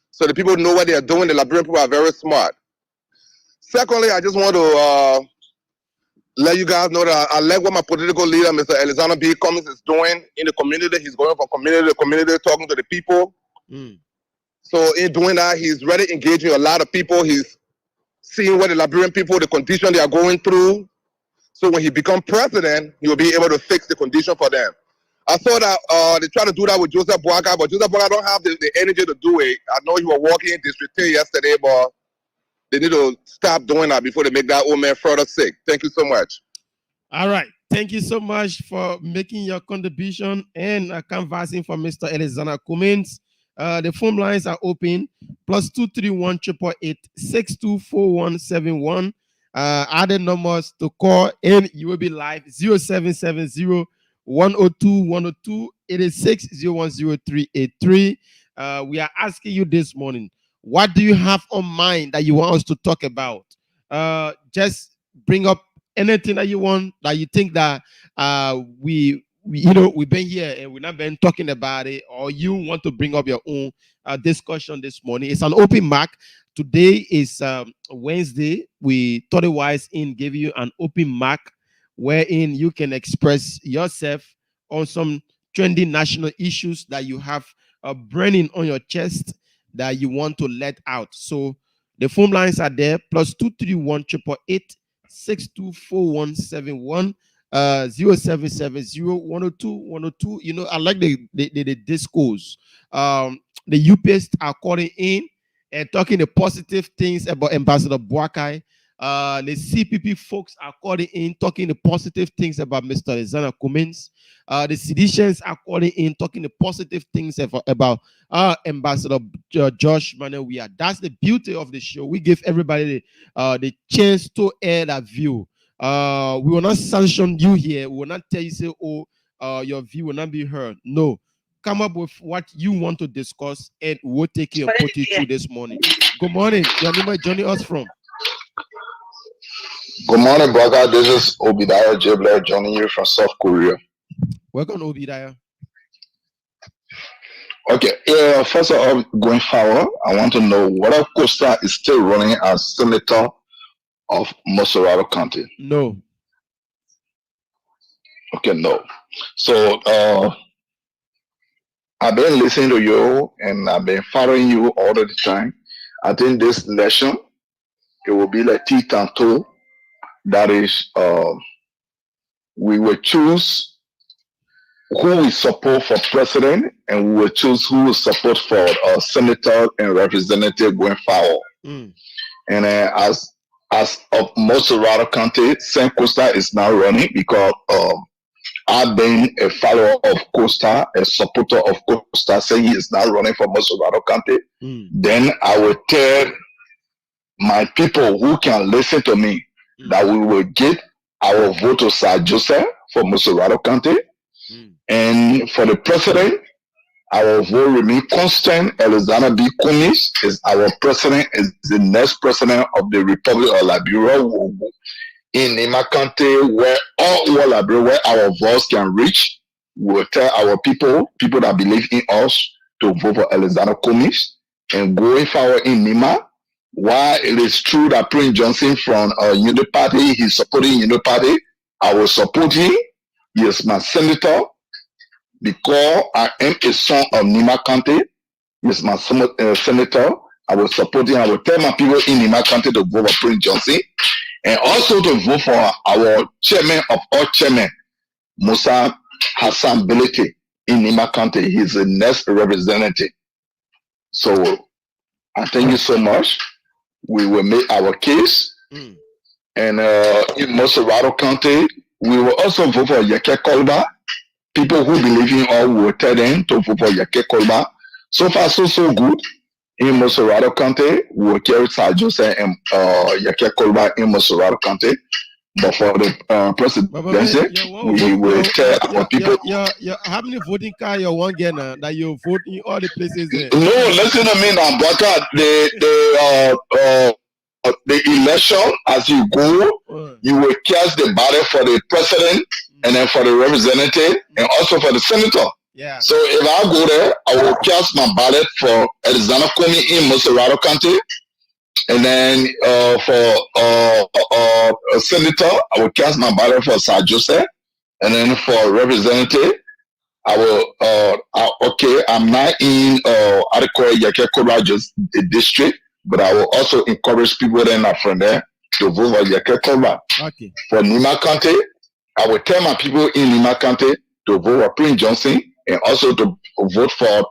So the people know what they are doing. The Liberian people are very smart. Secondly, I just want to let you guys know that I like what my political leader, Mr. Alexander B. Cummings, is doing in the community. He's going from community to community, talking to the people. So in doing that, he's really engaging a lot of people. He's seeing what the Liberian people, the condition they are going through. So when he becomes president, he will be able to fix the condition for them. I saw that they try to do that with Joseph Boakai, but Joseph Boakai don't have the energy to do it. I know he was walking in District 10 yesterday, but they need to stop doing that before they make that old man further sick. Thank you so much. All right. Thank you so much for making your contribution and canvassing for Mr. Alexander Cummins. The phone lines are open. +231 888 624171. Other numbers to call and you will be live 0770 102 102 86 010383. We are asking you this morning, what do you have on mind that you want us to talk about? Just bring up anything that you want, that you think that we've been here and we've not been talking about it, or you want to bring up your own discussion this morning. It's an open mic. Today is Wednesday. We thought it wise in give you an open mic wherein you can express yourself on some trending national issues that you have burning on your chest that you want to let out. So the phone lines are there. +231 888 624171. 0770 102 102. I like the discourse. The UPS are calling in and talking the positive things about Ambassador Boakai. The CPP folks are calling in, talking the positive things about Mr. Alexander Cummings. The seditions are calling in, talking the positive things about Ambassador Josh Manuel. That's the beauty of the show. We give everybody the chance to air that view. We will not sanction you here. We will not tell you, say, oh, your view will not be heard. No. Come up with what you want to discuss, and we'll take you and put you through this morning. Good morning. Your name is joining us from? Good morning, brother. This is Obadiah Jebler joining you from South Korea. Welcome, Obadiah. Okay. First of all, going forward, I want to know whether Costa is still running as senator of Mosorado County. No. Okay, no. So I've been listening to you and I've been following you all the time. I think this election, it will be like teeth and toe. That is, we will choose who we support for president, and we will choose who we support for senator and representative going forward. And as of Mosorado County, St. Costa is now running because I've been a follower of Costa, a supporter of Costa, saying he is now running for Mosorado County. Then I will tell my people who can listen to me that we will get our vote to Sir Joseph for Mosorado County. And for the president, our vote remain constant. Alexander B. Cummings is our president, is the next president of the Republic of Liberia. In Nima County, where all Liberia, where our voice can reach, we will tell our people that believe in us, to vote for Alexander Cummings. And going forward in Nima, while it is true that Prince Johnson from Unity Party, he's supporting Unity Party, I will support him. He is my senator because I am a son of Nima County. He is my senator. I will support him. I will tell my people in Nima County to vote for Prince Johnson, and also to vote for our chairman of all chairmen, Musa Hassan Belete in Nima County. He's the next representative. So I thank you so much. We will make our case. And in Mosorado County, we will also vote for Yake Kolba. People who believe in all will tell them to vote for Yake Kolba. So far, so good. In Mosorado County, we will carry Sir Joseph and Yake Kolba in Mosorado County. But for the presidency, we will tell our people. How many voting cards you want get now that you vote in all the places there? No, listen to me now, brother. The election, as you go, you will cast the ballot for the president, and then for the representative, and also for the senator. Yeah. So if I go there, I will cast my ballot for Alexander Cummings in Mosorado County. And then for a senator, I will cast my ballot for Sir Joseph. And then for representative, I will, I'm not in Yake Kolba district, but I will also encourage people that are from there to vote for Yake Kolba. Okay. For Nima County, I will tell my people in Nima County to vote for Prince Johnson, and also to vote for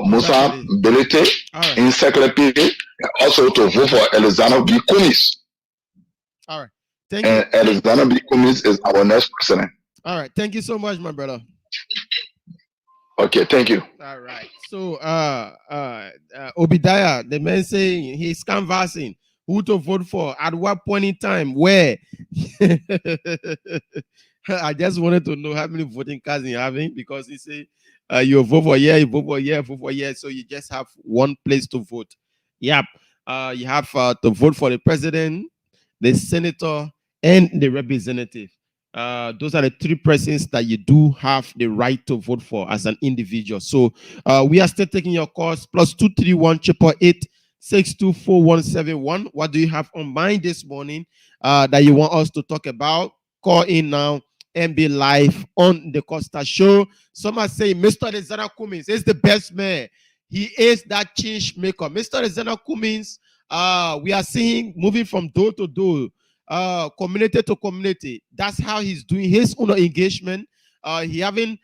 Musa Belete in Secretary, and also to vote for Alexander B. Cummings. All right. Thank you. Alexander B. Cummings is our next president. All right. Thank you so much, my brother. Okay, thank you. All right. So Obadiah, the man saying he's canvassing who to vote for at what point in time, where. I just wanted to know how many voting cards you're having, because he say you vote for yeah, you vote for yeah, vote for yeah. So you just have one place to vote. Yep. You have to vote for the president, the senator, and the representative. Those are the three persons that you do have the right to vote for as an individual. So we are still taking your calls. +231 888 624 What do you have on mind this morning that you want us to talk about? Call in now and be live on the Costa Show. Some are saying Mr. Alexander Cummings is the best man. He is that change maker. Mr. Alexander Cummings, we are seeing moving from door to door, community to community. That's how he's doing his own engagement. Even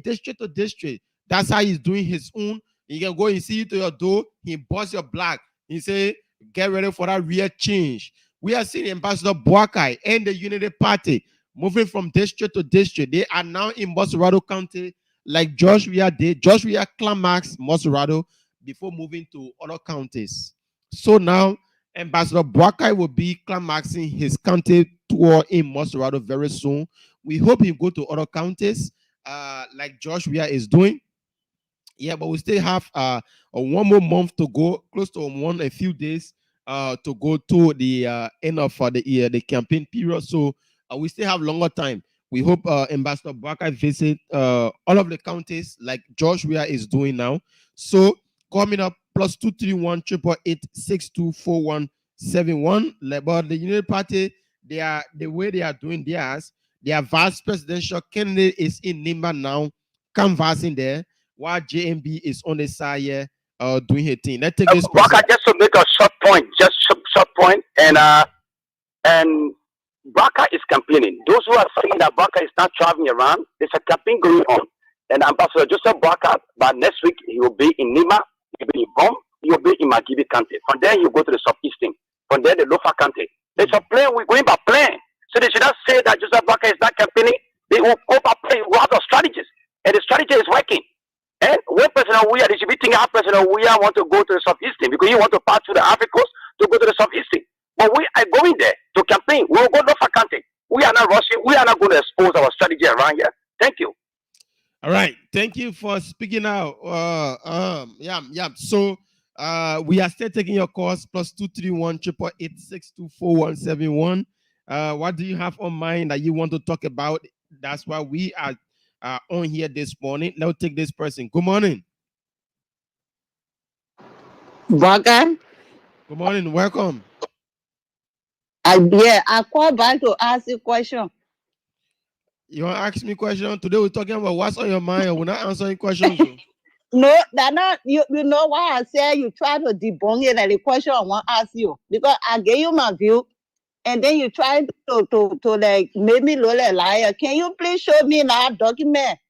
district to district. That's how he's doing his own. He can go and see you to your door. He bust your block. He say, Get ready for that real change. We are seeing Ambassador Boakai and the Unity Party moving from district to district. They are now in Moserado County, like Joshua did. Joshua climaxed Moserado before moving to other counties. So now Ambassador Boakai will be climaxing his county tour in Moserado very soon. We hope he go to other counties, like Joshua is doing. Yeah, but we still have one more month to go, close to a few days to go to the end of the campaign period. So we still have longer time. We hope Ambassador Barker visit all of the counties like Joshua is doing now. So coming up, +231 888 624171. But the Unity Party, they are the way they are doing theirs. Their vice presidential candidate is in Nimba now, canvassing there, while JMB is on the side here doing her thing. Let's take this person. Just to make a short point, and Baka is campaigning. Those who are saying that Baka is not traveling around, there's a campaign going on. And Ambassador Joseph Baka, by next week, he will be in Nima, he will be in Bom, he will be in Magibi County. From there, he'll go to the Southeastern. From there, the Lofa County. There's a plan, we're going by plan. So they should not say that Joseph Baka is not campaigning. They will go by plan, we have the strategies. And the strategy is working. And when President Weah, they should be thinking how President Weah want to go to the Southeastern because he want to pass through the Africans to go to the Southeastern. But we are going there to campaign. We will go to Lofa County. We are not rushing. We are not going to expose our strategy around here. Thank you. All right. Thank you for speaking out. Yeah. So we are still taking your calls, +231 888 624171. What do you have on mind that you want to talk about? That's why we are on here this morning. Let's take this person. Good morning. Vaga. Good morning. Welcome. I called back to ask you a question. You want to ask me a question? Today we're talking about what's on your mind. We're not answering questions. No, that not you know why I say you try to debunk it and the question I want to ask you. Because I gave you my view and then you try to like make me look like a liar. Can you please show me that document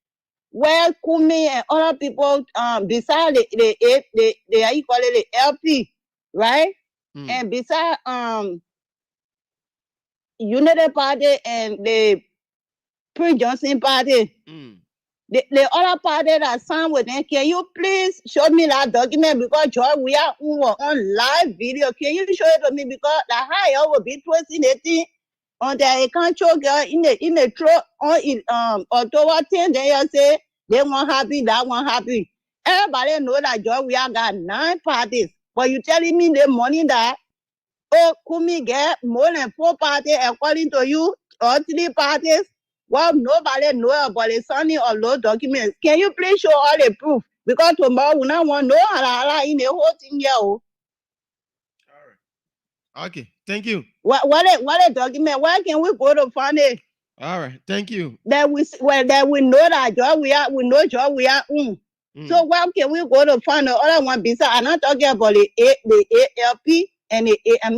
where Kumi and other people beside the how you call it, the LP, right? And beside Unity Party and the Prince Johnson Party, the other party that signed with them, can you please show me that document? Because Joy, we are on live video. Can you show it to me? Because the higher will be twisting the thing on the control girl in the truck on in October 10. Then you say they want happy, that one happy. Everybody know that Joy, we have got 9 parties. But you telling me the money that Kumi get more than 4 parties according to you, or 3 parties? Well, nobody know about the signing of those documents. Can you please show all the proof? Because tomorrow we not want no halala in the whole thing here. All right. Okay. Thank you. What a document? Where can we go to find it? All right. Thank you. That we know that job we know job we are. So where can we go to find the other one? Besides, I'm not talking about the ALP and the and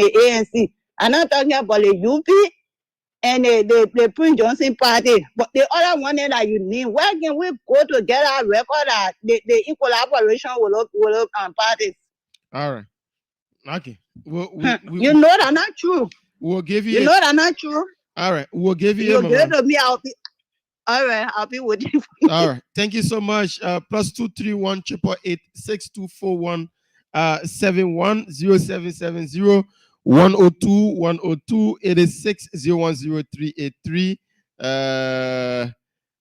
the ANC. I'm not talking about the UP. And the Prince Johnson Party, but the other one that you need, where can we go to get our record that the in collaboration with parties? All right. Okay. You know that not true. We'll give you. You know that not true. All right. We'll give you. You give to me. I'll be. All right. I'll be with you. All right. Thank you so much. +231 888 6241 71 0770 102 102 86 010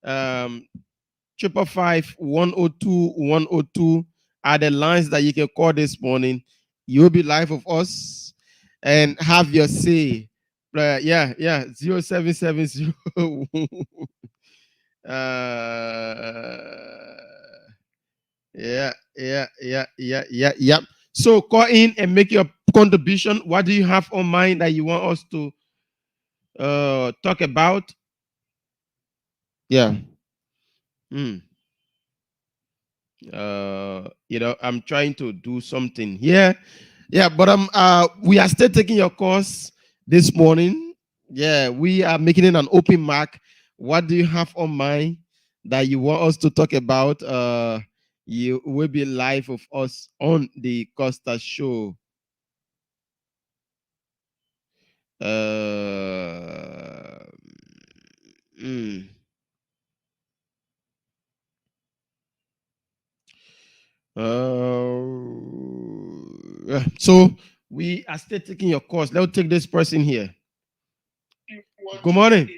555 102 102 are the lines that you can call this morning. You'll be live with us and have your say. 0770 yeah. So call in and make your contribution. What do you have on mind that you want us to talk about? Yeah. I'm trying to do something here. Yeah, but we are still taking your course this morning. Yeah, we are making it an open mark. What do you have on mind that you want us to talk about? You will be live with us on the Costa Show. So we are still taking your course. Let's take this person here. Good morning.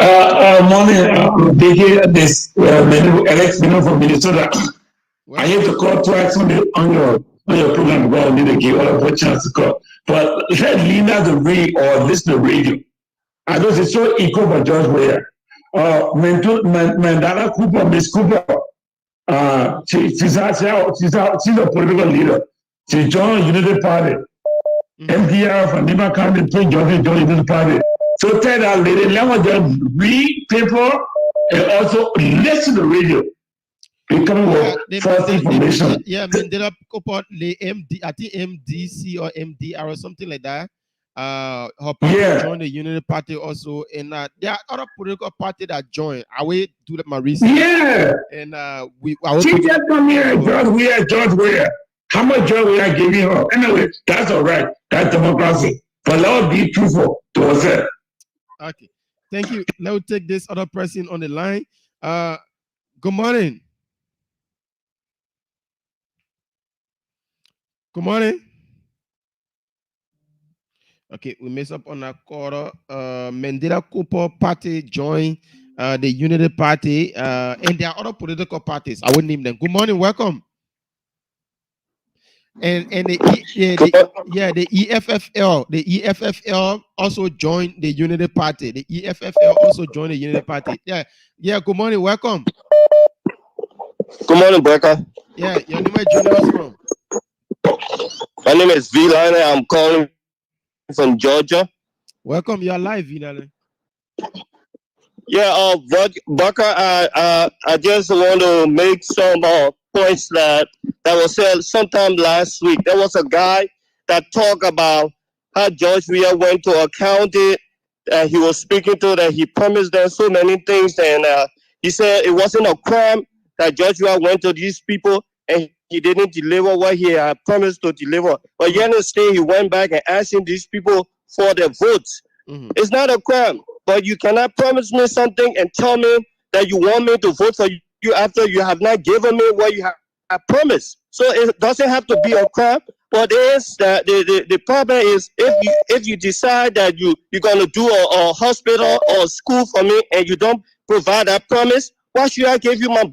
Morning, Biggie. This Alex from Minnesota. I hate to call twice on your program, but I need to give other a chance to call. But let Lena the read or listen to radio. I know it's so equal for George Weah. Mandela Cooper, Miss Cooper. She's a political leader. She joined Unity Party. MDR from Lima County joined Unity Party. So tell that lady, let me just read paper and also listen to radio. Becoming false information. Mandela Cooper, the MD, I think MDC or MDR or something like that. Her party joined the Unity Party also, and there are other political parties that join. I will do my research. Yeah, and she just come here, George Weah. How much George Weah giving her? Anyway, that's all right. That's democracy. But let's be truthful to ourselves. Okay, thank you. Let's take this other person on the line. Good morning. Good morning. Okay, we mess up on a quarter. Mandela Cooper Party joined the Unity Party, and there are other political parties. I wouldn't name them. Good morning, welcome. And the EFFL also joined the Unity Party. The EFFL also joined the Unity Party. Yeah. Good morning, welcome. Good morning, Becca. Yeah, your name is joining us from. My name is V Liner. I'm calling from Georgia. Welcome, you're live, V Liner. Yeah, Becca, I just want to make some points that was said sometime last week. There was a guy that talked about how George Weah went to a county he was speaking to, that he promised them so many things, and he said it wasn't a crime that George Weah went to these people and he didn't deliver what he had promised to deliver. But yet instead he went back and asking these people for their votes. It's not a crime, but you cannot promise me something and tell me that you want me to vote for you after you have not given me what you have promised. So it doesn't have to be a crime, but the problem is if you decide that you're going to do a hospital or a school for me and you don't provide that promise, why should I give you my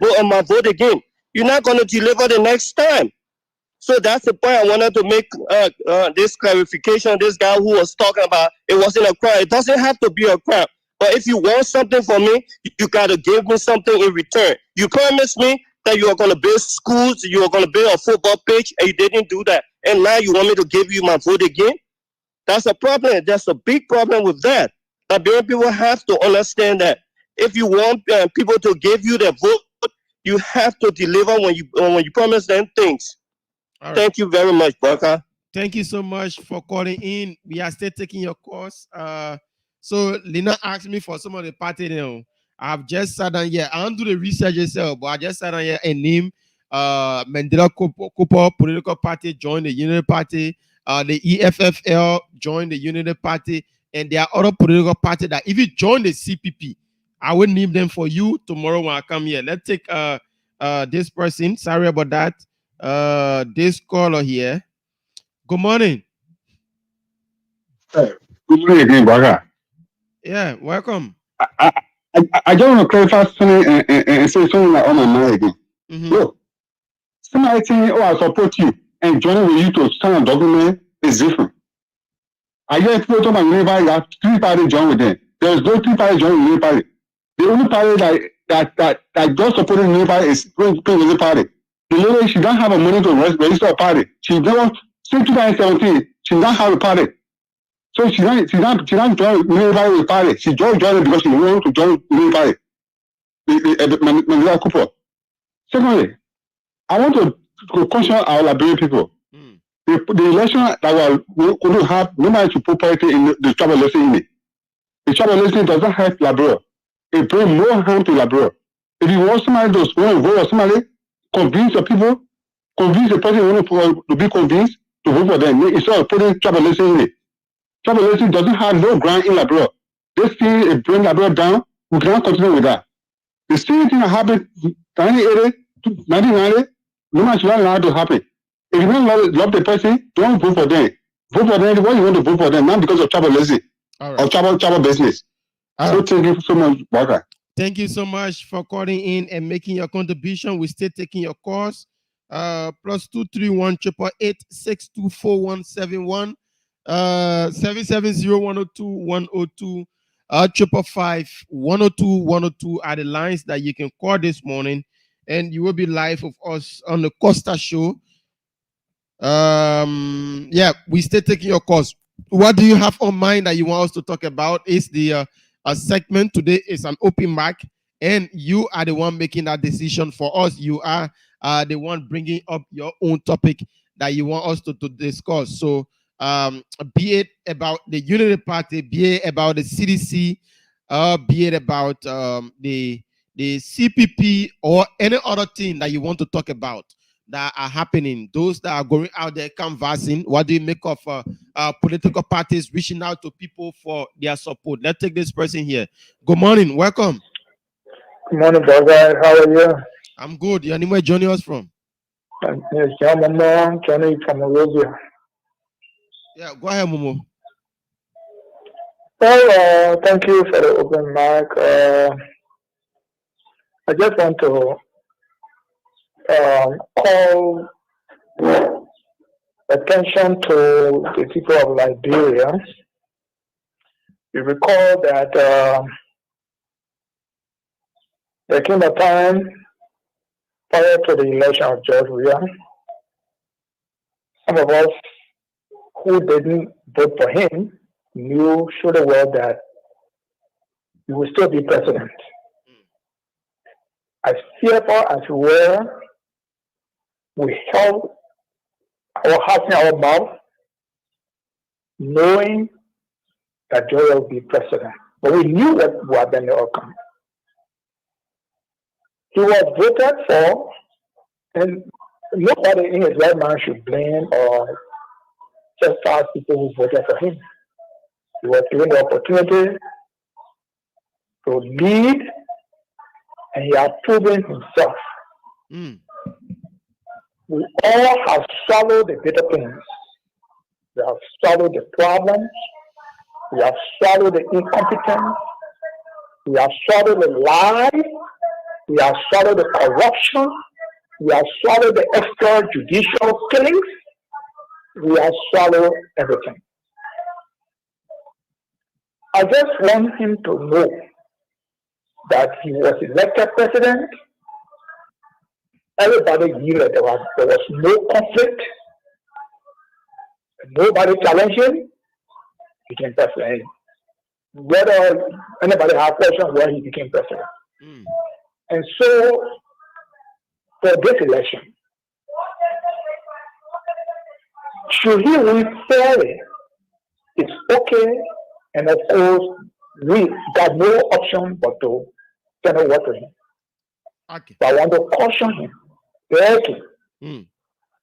vote again? You're not going to deliver the next time. So that's the point I wanted to make this clarification. This guy who was talking about it wasn't a crime. It doesn't have to be a crime. But if you want something from me, you got to give me something in return. You promised me that you are going to build schools, you are going to build a football pitch, and you didn't do that. And now you want me to give you my vote again? That's a problem. That's a big problem with that. Liberian people have to understand that if you want people to give you their vote, you have to deliver when you promise them things. Right. Thank you very much, Baka. Thank you so much for calling in. We are still taking your course. So Lena asked me for some of the party now. I've just sat down here. I don't do the research yourself, but I just sat down here and named Mandela Cooper political party joined the Unity Party. The EFFL joined the Unity Party, and there are other political parties that if you join the CPP, I will name them for you tomorrow when I come here. Let's take this person. Sorry about that. This caller here. Good morning. Good morning again, Baga. Yeah, welcome. I just want to clarify something and say something like on my mind again. Look, somebody saying, "Oh, I support you," and joining with you to sign a document is different. I get people talking about Unity Party. There are 3 parties join with them. There's no 3 parties joining Unity Party. The only party that just supporting Unity Party is Unity Party. The lady, she don't have a money to register a party. She never, since 2017, she don't have a party. So she don't join Unity Party with party. She joined it because she wanted to join Unity Party. Mandela Cooper. Secondly, I want to caution our Liberian people. The election that we're going to have, nobody should put parity in the tribal election in it. The tribal election doesn't help Liberia. It brings more harm to Liberia. If you want somebody to vote for somebody, convince the people, convince the person who wants to be convinced to vote for them instead of putting tribal election in it. Travel agency doesn't have no ground in Labrador. This thing bring Labrador down. We cannot continue with that. The same thing that happened 1990, no man should not allow to happen. If you don't love the person, don't vote for them. Vote for them when you want to vote for them, not because of travel lazy or travel business. So thank you so much, Walker. Thank you so much for calling in and making your contribution. We're still taking your calls. Plus 231 888 624171 770-102-102 555-102-102 are the lines that you can call this morning, and you will be live with us on the Costa Show. Yeah, we still taking your calls. What do you have on mind that you want us to talk about? Is the segment today is an open mic, and you are the one making that decision for us. You are the one bringing up your own topic that you want us to discuss. So be it about the Unity Party, be it about the CDC, be it about the CPP, or any other thing that you want to talk about that are happening, those that are going out there canvassing. What do you make of political parties reaching out to people for their support? Let's take this person here. Good morning, welcome. Good morning, brother. How are you? I'm good. Your name, where joining us from? Yes, Momo, Johnny from Arabia. Yeah, go ahead, Momo. Well, thank you for the open mic. I just want to call attention to the people of Liberia. You recall that there came a time prior to the election of George Weah, some of us who didn't vote for him knew surely well that he would still be president. As fearful as we were, we held our hearts in our mouth, knowing that Joe will be president. But we knew what would have been the outcome. He was voted for, and nobody in his right mind should blame or chastise people who voted for him. He was given the opportunity to lead, and he has proven himself. We all have swallowed the bitter things. We have swallowed the problems. We have swallowed the incompetence. We have swallowed the lies. We have swallowed the corruption. We have swallowed the extrajudicial killings. We have swallowed everything. I just want him to know that he was elected president. Everybody knew that there was no conflict. Nobody challenged him. He became president. Whether anybody had questions why he became president. And so, for this election, should he win fairly, it's okay. And of course, we got no option but to turn over to him. Okay. But I want to caution him, beg him,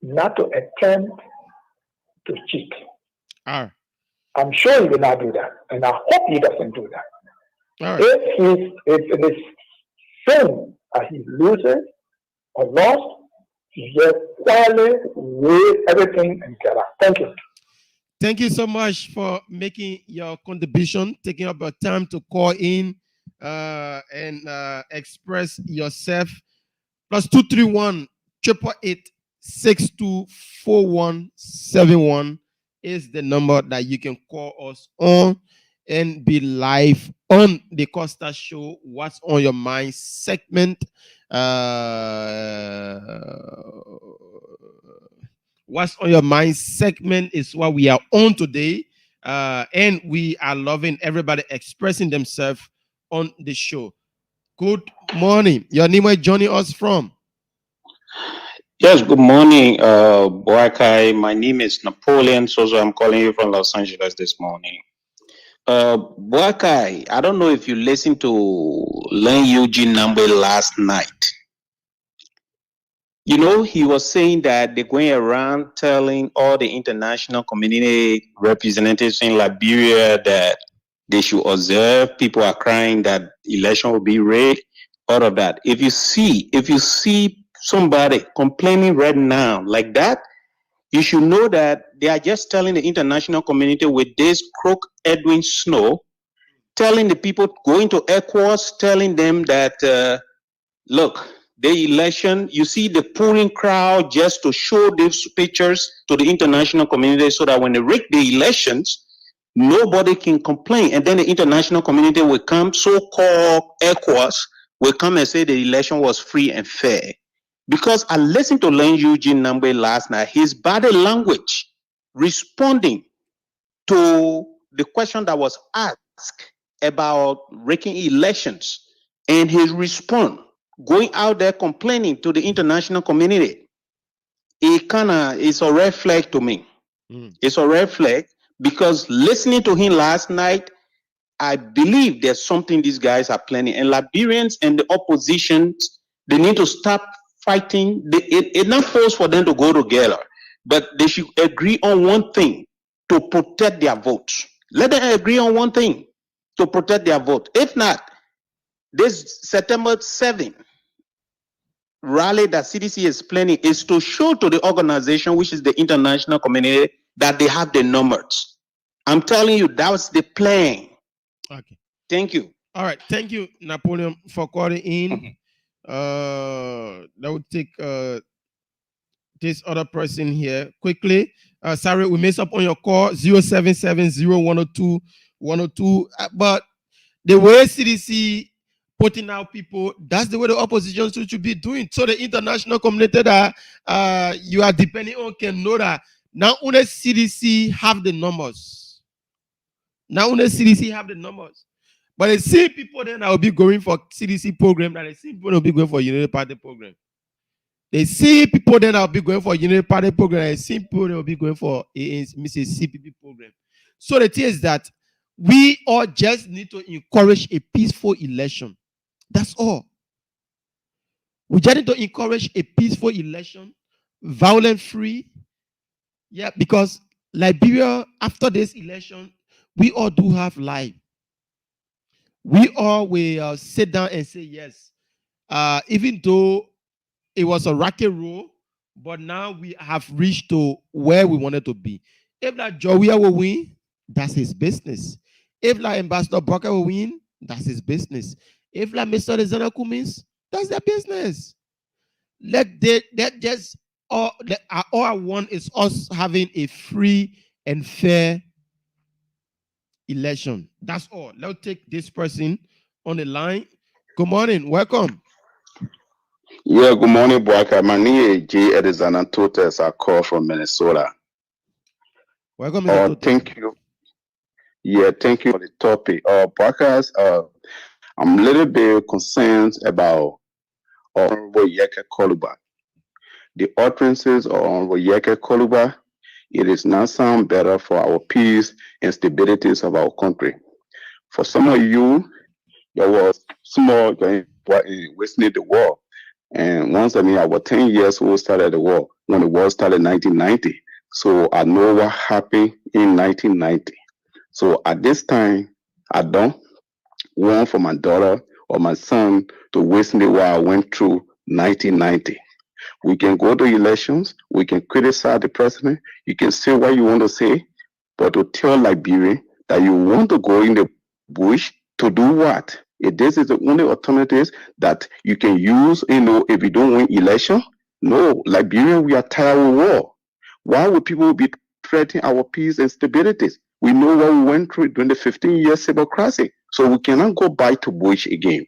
not to attempt to cheat. I'm sure he will not do that, and I hope he doesn't do that. If it is shown that he loses or lost, he just quietly weigh everything and get out. Thank you. Thank you so much for making your contribution, taking up your time to call in and express yourself. Plus 231 888 624171 is the number that you can call us on and be live on the Costa Show. What's on your mind segment? What's on your mind segment is what we are on today. And we are loving everybody expressing themselves on the show. Good morning. Your name is joining us from? Yes, good morning, Boakai. My name is Napoleon Sozo. I'm calling you from Los Angeles this morning. Boakai, I don't know if you listened to Len Eugene Nambe last night. You know, he was saying that they're going around telling all the international community representatives in Liberia that they should observe. People are crying that election will be rigged, all of that. If you see somebody complaining right now like that, you should know that they are just telling the international community with this crook Edwin Snowe, telling the people going to ECOWAS, telling them that, look, the election, you see the pouring crowd just to show these pictures to the international community so that when they rig the elections, nobody can complain. And then the international community will come, so-called ECOWAS, will come and say the election was free and fair. Because I listened to Len Eugene Nambe last night, his body language responding to the question that was asked about rigging elections, and his response going out there complaining to the international community, it's a red flag to me. It's a red flag because listening to him last night, I believe there's something these guys are planning, and Liberians and the opposition, they need to stop fighting. It's not forced for them to go together, but they should agree on one thing to protect their votes. Let them agree on one thing to protect their vote. If not, this September 7th rally that CDC is planning is to show to the organization, which is the international community, that they have the numbers. I'm telling you, that was the plan. Okay. Thank you. All right. Thank you, Napoleon, for calling in. That would take this other person here quickly. Sorry, we messed up on your call 0770-102-102. But the way CDC putting out people, that's the way the opposition should be doing. So the international community that you are depending on can know that now only CDC have the numbers. Now only CDC have the numbers. But the same people then that will be going for CDC program, that the same people will be going for Unity Party program. The same people then that will be going for Unity Party program, and the same people that will be going for Mrs. CPP program. So the thing is that we all just need to encourage a peaceful election. That's all. We just need to encourage a peaceful election, violent-free. Yeah, because Liberia, after this election, we all do have life. We all will sit down and say yes. Even though it was a rocky road, but now we have reached to where we wanted to be. If that Joia will win, that's his business. If like Ambassador Barker will win, that's his business. If like Mr. Rezana Cummins, that's their business. All I want is us having a free and fair election. That's all. Let's take this person on the line. Good morning. Welcome. Yeah, good morning, Boaka. My name is J. Edison Totes. I call from Minnesota. Welcome, Mr. Thank you. Yeah, thank you for the topic. Boaka, I'm a little bit concerned about Honorable Yeke Koluba. The utterances of Honorable Yeke Koluba, it is not sound better for our peace and stability of our country. For some of you, there was small witnessing the war. And once I was 10 years old, started the war, when the war started in 1990. So I know what happened in 1990. So at this time, I don't want for my daughter or my son to witness what I went through 1990. We can go to elections, we can criticize the president, you can say what you want to say, but to tell Liberia that you want to go in the bush to do what? If this is the only alternatives that you can use, if you don't win election, no, Liberia, we are tired of war. Why would people be threatening our peace and stability? We know what we went through during the 15-year civil crisis, so we cannot go back to bush again.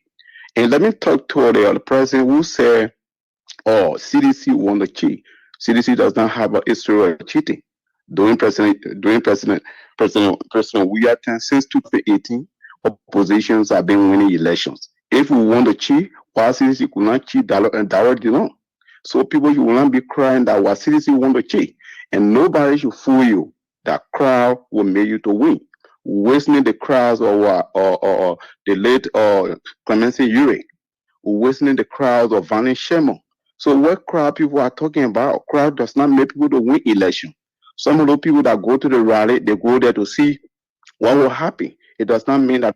And let me talk to the president who said, CDC won the cheat. CDC does not have a history of cheating. During President William since 2018, oppositions have been winning elections. If we want to cheat, why CDC could not cheat directly? No. So people will not be crying that what CDC want to cheat. And nobody should fool you. That crowd will make you to win. Wasting the crowds or the late Clemency Ure, wasting the crowds of Vanny Shemo. So what crowd people are talking about? Crowd does not make people to win election. Some of the people that go to the rally, they go there to see what will happen. It does not mean that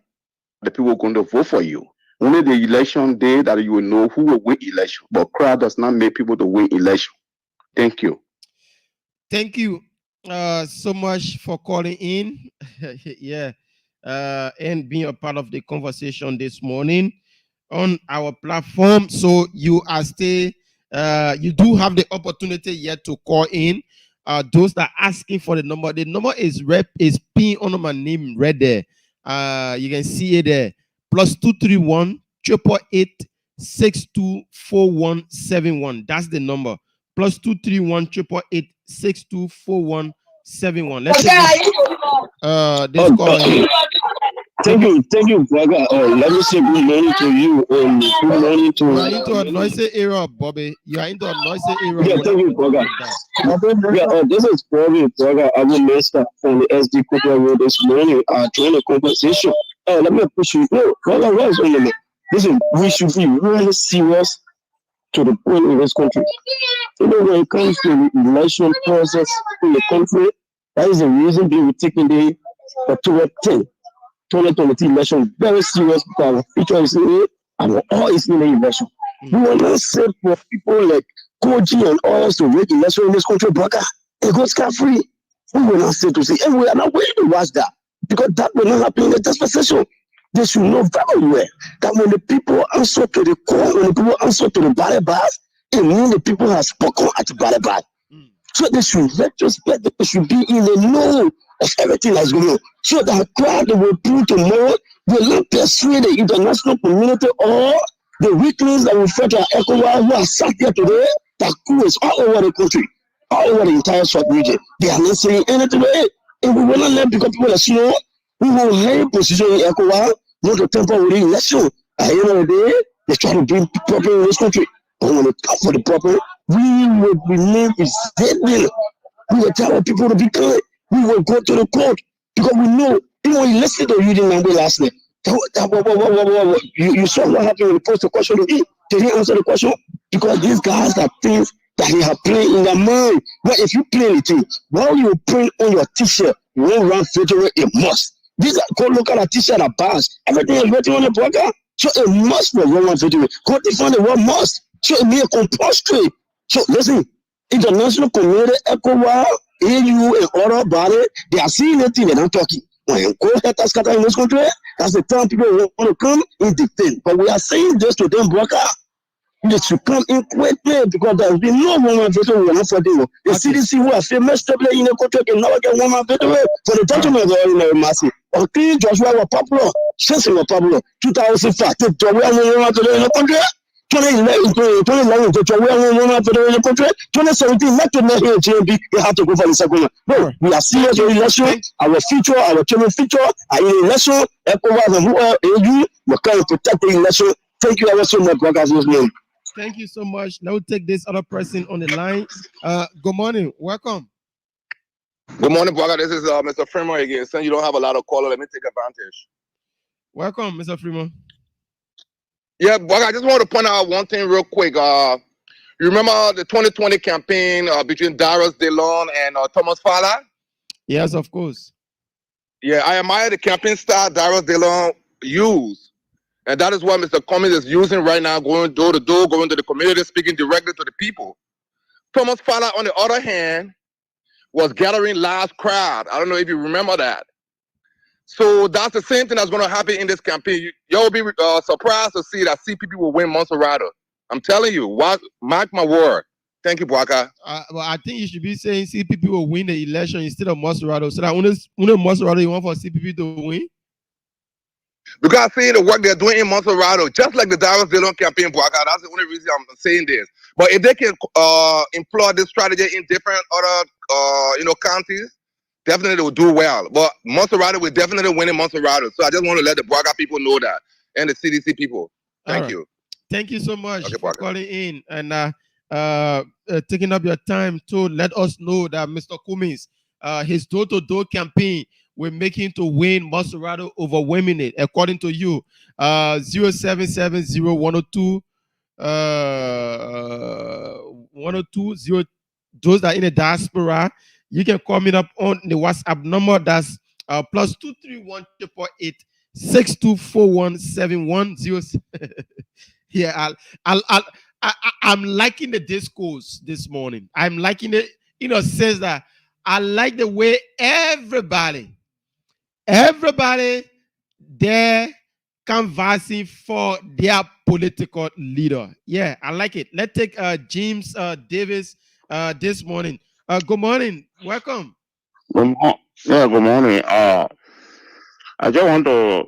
the people are going to vote for you. Only the election day that you will know who will win election. But crowd does not make people to win election. Thank you. Thank you so much for calling in. Yeah. And being a part of the conversation this morning on our platform. So you are still, you do have the opportunity yet to call in. Those that are asking for the number is pinned under my name right there. You can see it there. +231 888 624171. That's the number. +231 888 624171. Let's take this call here. Thank you, brother. Let me say good morning to you. Good morning to. You are into a noisy area, Bobby. You are into a noisy area. Yeah, thank you, brother. Yeah, this is Bobby, brother. I'm a master from the SD Cooper Road this morning. Join the conversation. Let me push you. No, brother, where's on the listen, we should be really serious to the point in this country. You know, when it comes to the election process in the country, that is the reason they were taking the 2020 election very serious because our future is in it and all is in the election. We will not say for people like Koji and others to make election in this country, brother. It goes free. We will not say to say, and we are not waiting to watch that because that will not happen in the dispensation. They should know very well that when the people answer to the call, when the people answer to the ballot box, it means the people have spoken at the ballot box. So they should retrospect, they should be in the know of everything that's going on. So that crowd they will do tomorrow will not persuade the international community or the weaklings that will fight our ECOWAS who are sat here today, that is all over the country, all over the entire South region. They are not saying anything. And we will not let because people are Snowe, we will hold position in ECOWAS, not to temper with the election. At the end of the day, they try to bring property in this country. But when it comes for the property, we will remain resilient. We will tell our people to be kind. We will go to the court because we know, even when you listen to you didn't know last night. You saw what happened when you posed the question to him. Did he answer the question? Because these guys are things that they have playing in their mind. But if you play anything, while you print on your t-shirt, you won't run federal, it must. These are, go look at a t-shirt, a badge. Everything is written on the program. So it must be one federal. Go define the word must. So it may compulsory. So listen, international community, ECOWAS, AU, and other bodies, they are seeing anything, they're not talking. When go ahead and scatter in this country, that's the time people want to come in defend. But we are saying this to them, broker. They should come in quickly because there has been no woman veteran who are not for them. The CDC who are famous stable in the country can never get woman veteran for the gentlemen are massive. Okay, Joshua was popular, Shensi was popular, 2005, the Joshua woman veteran in the country. 2011, the Joshua woman veteran in the country. 2017, not to let here GMB, they have to go for the second one. No, we are serious in election. Our future, our children's future, are in election. ECOWAS and who are AU, we can protect the election. Thank you ever so much, brothers. Thank you so much. Now we'll take this other person on the line. Good morning. Welcome. Good morning, brother. This is Mr. Fremont again. Since you don't have a lot of callers, let me take advantage. Welcome, Mr. Fremont. Yeah, brother, I just want to point out one thing real quick. You remember the 2020 campaign between Darius DeLon and Thomas Fowler? Yes, of course. Yeah, I admire the campaign style Darius DeLon used. And that is what Mr. Cummings is using right now, going door to door, going to the community, speaking directly to the people. Thomas Fowler, on the other hand, was gathering large crowd. I don't know if you remember that. So that's the same thing that's going to happen in this campaign. You'll be surprised to see that CPP will win Monserrato. I'm telling you, mark my word. Thank you, Bwaka. Well, I think you should be saying CPP will win the election instead of Monserrato. So that when Monserrato, you want for CPP to win? Because seeing the work they're doing in Monserrato, just like the Darius DeLon campaign, Bwaka, that's the only reason I'm saying this. But if they can employ this strategy in different other counties, definitely they will do well. But Monserrato will definitely win in Monserrato. So I just want to let the Bwaka people know that, and the CDC people. Thank you. Thank you so much for calling in and taking up your time to let us know that Mr. Cummings, his door-to-door campaign will make him to win Monserrato overwhelmingly, according to you. 0770-102 1020. Those that are in the diaspora, you can call me up on the WhatsApp number. That's plus 231 888 6241 Yeah, I'm liking the discourse this morning. I'm liking it, says that I like the way everybody there canvassing for their political leader. Yeah, I like it. Let's take James Davis this morning. Good morning. Welcome. Good morning. I just want to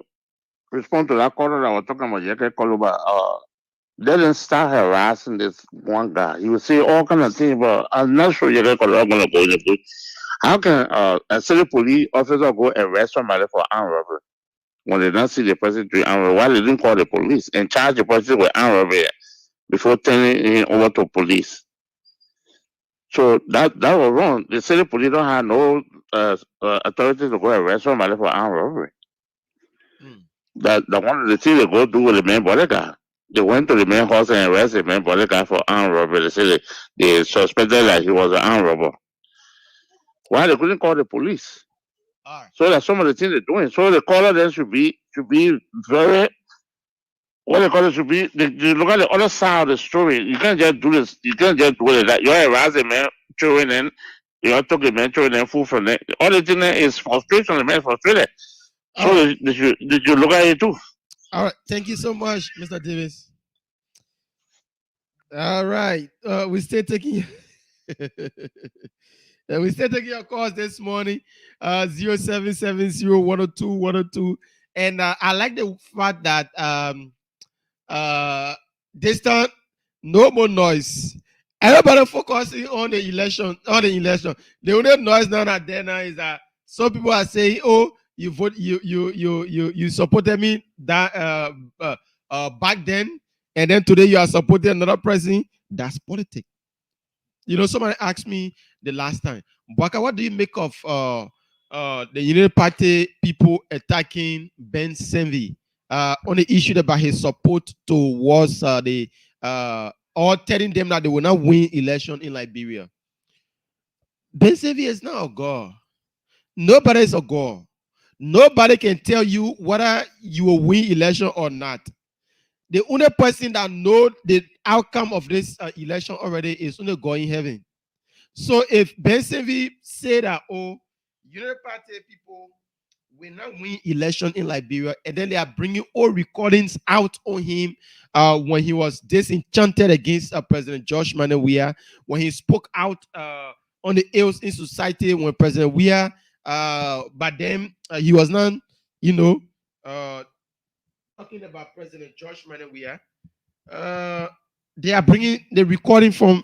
respond to that caller that was talking about Yeke Koluba. They didn't start harassing this one guy. He would say all kind of things, but I'm not sure Yeke Koluba going to go in the bush. How can a city police officer go arrest somebody for armed robbery when they don't see the person doing armed robbery? Why they didn't call the police and charge the person with armed robbery before turning him over to police? So that was wrong. The city police don't have no authority to go arrest somebody for armed robbery. That one of the things they go do with the main bodyguard. They went to the main house and arrested the main bodyguard for armed robbery. They said they suspected that he was an armed robber. Why they couldn't call the police? So that's some of the things they're doing. So the caller then should be very, what they call it should be, they look at the other side of the story. You can't just do this. You can't just do it that. You're harassing man, children, and you're talking man, children, and food from them. All the thing there is frustration. The man is frustrated. So they should look at it too. All right. Thank you so much, Mr. Davis. All right. We still taking your calls this morning. 0770-102-102. And I like the fact that this time no more noise. Everybody focusing on the election. The only noise now is that some people are saying, "Oh, you vote, you supported me that back then, and then today you are supporting another person." That's politics. Somebody asked me the last time, Baka, what do you make of the United Party people attacking Ben Sendwave on the issue about his support towards the or telling them that they will not win election in Liberia? Ben Sendwave is not a god. Nobody is a god. Nobody can tell you whether you will win election or not. The only person that knows the outcome of this election already is only God in heaven. So if Ben Sendwave say that, United Party people will not win election in Liberia, and then they are bringing all recordings out on him when he was disenchanted against President Josh Manawia, when he spoke out on the ills in society when President Weah, but then he was not, talking about President Josh Manawia. They are bringing the recording from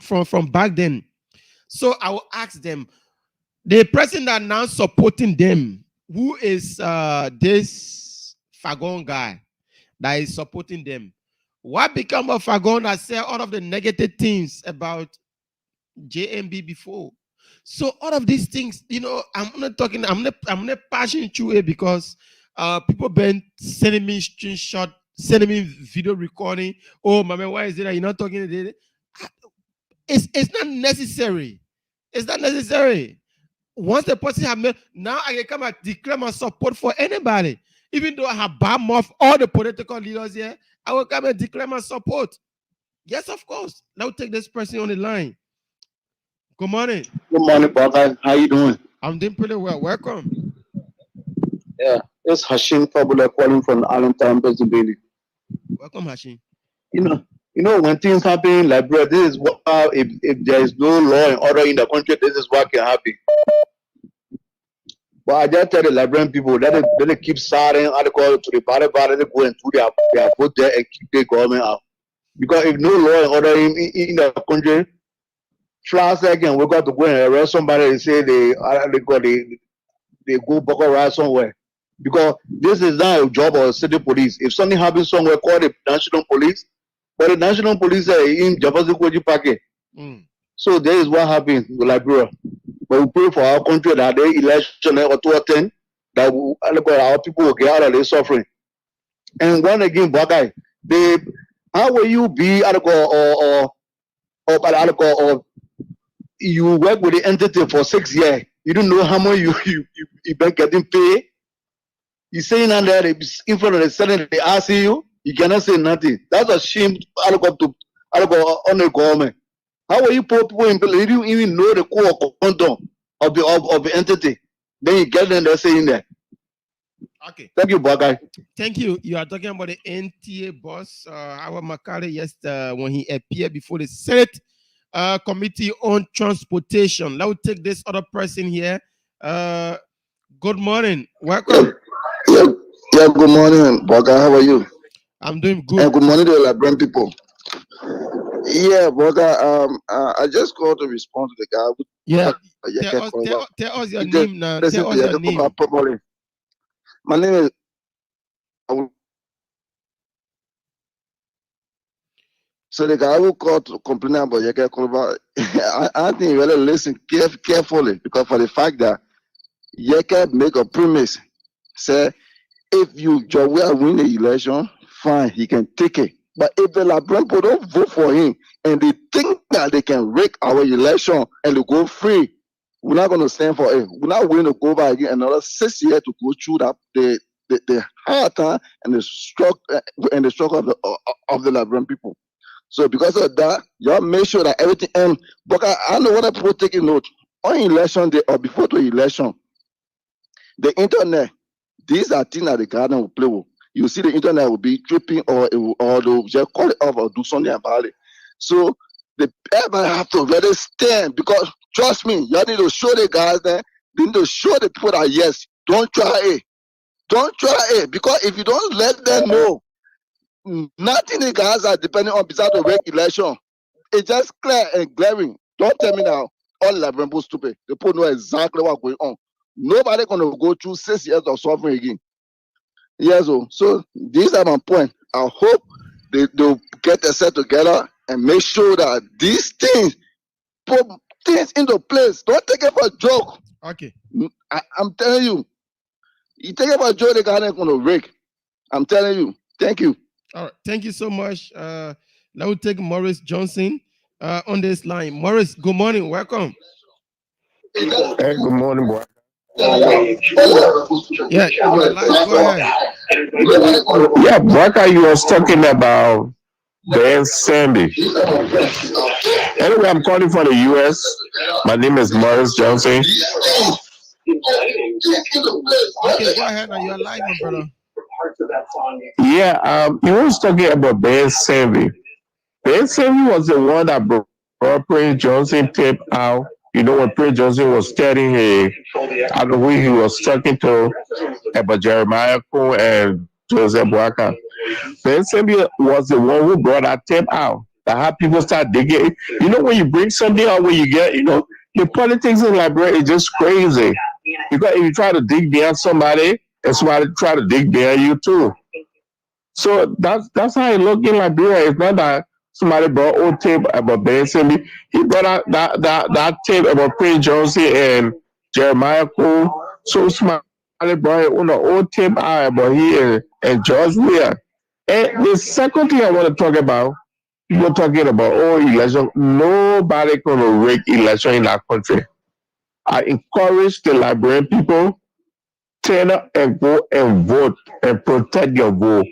back then. So I will ask them, the person that now supporting them, who is this Fagon guy that is supporting them? What become of Fagon that said all of the negative things about JMB before? So all of these things, I'm not passing through it because people been sending me screenshot, sending me video recording. Oh, mama, why is it that you're not talking to it? It's not necessary. It's not necessary. Once the person have made, now I can come and declare my support for anybody. Even though I have banned off all the political leaders here, I will come and declare my support. Yes, of course. Now take this person on the line. Good morning. Good morning, brother. How you doing? I'm doing pretty well. Welcome. Yeah, it's Hashim Fabula calling from Allentown, Pennsylvania. Welcome, Hashim. When things happen in Liberia, this is what if there is no law and order in the country, this is what can happen. But I just tell the Liberian people that they keep starting article to the party, they go and do their vote there and keep the government out. Because if no law and order in the country, last second we got to go and arrest somebody and say they go buckle right somewhere. Because this is not a job of city police. If something happens somewhere, call the national police. But the national police are in Jefferson Koji Park. So there is what happened with Liberia. But we pray for our country that the election or to attend, that our people will get out of their suffering. And one again, Bagai, How will you be or you work with the entity for 6 years? You don't know how much you been getting paid. You saying that there in front of the Senate, they ask you, you cannot say nothing. That's a shame on the government. How will you put people in place? You don't even know the core content of the entity. Then you get them there saying that. Okay. Thank you, Bagai. Thank you. You are talking about the NTA boss, our Makari, when he appeared before the Senate Committee on Transportation. Let me take this other person here. Good morning. Welcome. Yeah, good morning, Bagai. How are you? I'm doing good. And good morning to the Liberian people. Yeah, Bagai, I just called to respond to the guy. Yeah. Tell us your name now. Tell us your name. Properly. My name is. So the guy who called to complain about Yeke Koluba, I think you really listen carefully, because for the fact that Yeke make a premise, say if you Jowiya win the election, fine, he can take it. But if the Liberian people don't vote for him and they think that they can rig our election and they go free, we're not going to stand for it. We're not willing to go back again another 6 years to go through that the hard time and the struggle of the Liberian people. So because of that, y'all make sure that everything ends. But I know what people taking note on election day or before the election. The internet, these are things that the garden will play with. You see the internet will be tripping or they'll just call it off or do something about it. So everybody have to really stand, because trust me, y'all need to show the guys that they need to show the people that yes, don't try it. Don't try it, because if you don't let them know, nothing the guys are depending on besides the rig election. It's just clear and glaring. Don't tell me now all Liberian people stupid. The people know exactly what's going on. Nobody gonna go through 6 years of suffering again. Yes, so these are my point. I hope they'll get their set together and make sure that these things put things into place. Don't take it for a joke. Okay. I'm telling you, you take it for a joke, the guy ain't gonna rig. I'm telling you. Thank you. All right. Thank you so much. Now we'll take Morris Johnson on this line. Morris, good morning. Welcome. Hey, good morning, boy. Yeah, you're live. Go ahead. Yeah, Baka, you was talking about Ben Sambi. Anyway, I'm calling from the US. My name is Morris Johnson. Okay, go ahead. Now you're live, my brother. Yeah, he was talking about Ben Sambi. Ben Sambi was the one that brought Prince Johnson tape out. You know, when Prince Johnson was telling him, I don't know who he was talking to about Jeremiah Cole and Joseph Boaka. Ben Sambi was the one who brought that tape out. That how people start digging. You know, when you bring something out, when you get, the politics in Liberia is just crazy. Because if you try to dig behind somebody, and somebody try to dig behind you too. So that's how it look in Liberia. It's not that somebody brought old tape about Ben Sambi. He brought out that tape about Prince Johnson and Jeremiah Cole. So somebody brought old tape out about he and George Weah. And the second thing I want to talk about, people talking about election. Nobody gonna rig election in our country. I encourage the Liberian people, turn up and go and vote and protect your vote.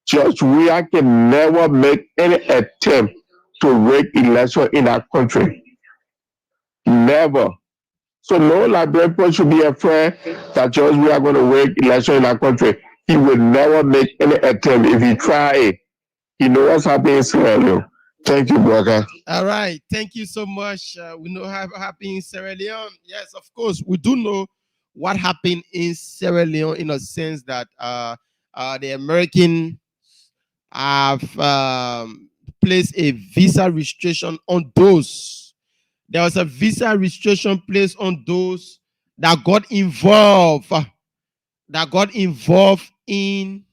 Just we can never make any attempt to rig election in our country. Never. So no Liberian people should be afraid that just we are going to rig election in our country. He will never make any attempt. If he try it, he knows what's happening in Sierra Leone. Thank you, brother. All right. Thank you so much. We know what happened in Sierra Leone. Yes, of course. We do know what happened in Sierra Leone in a sense that the American have placed a visa restriction on those. There was a visa restriction placed on those that got involved. In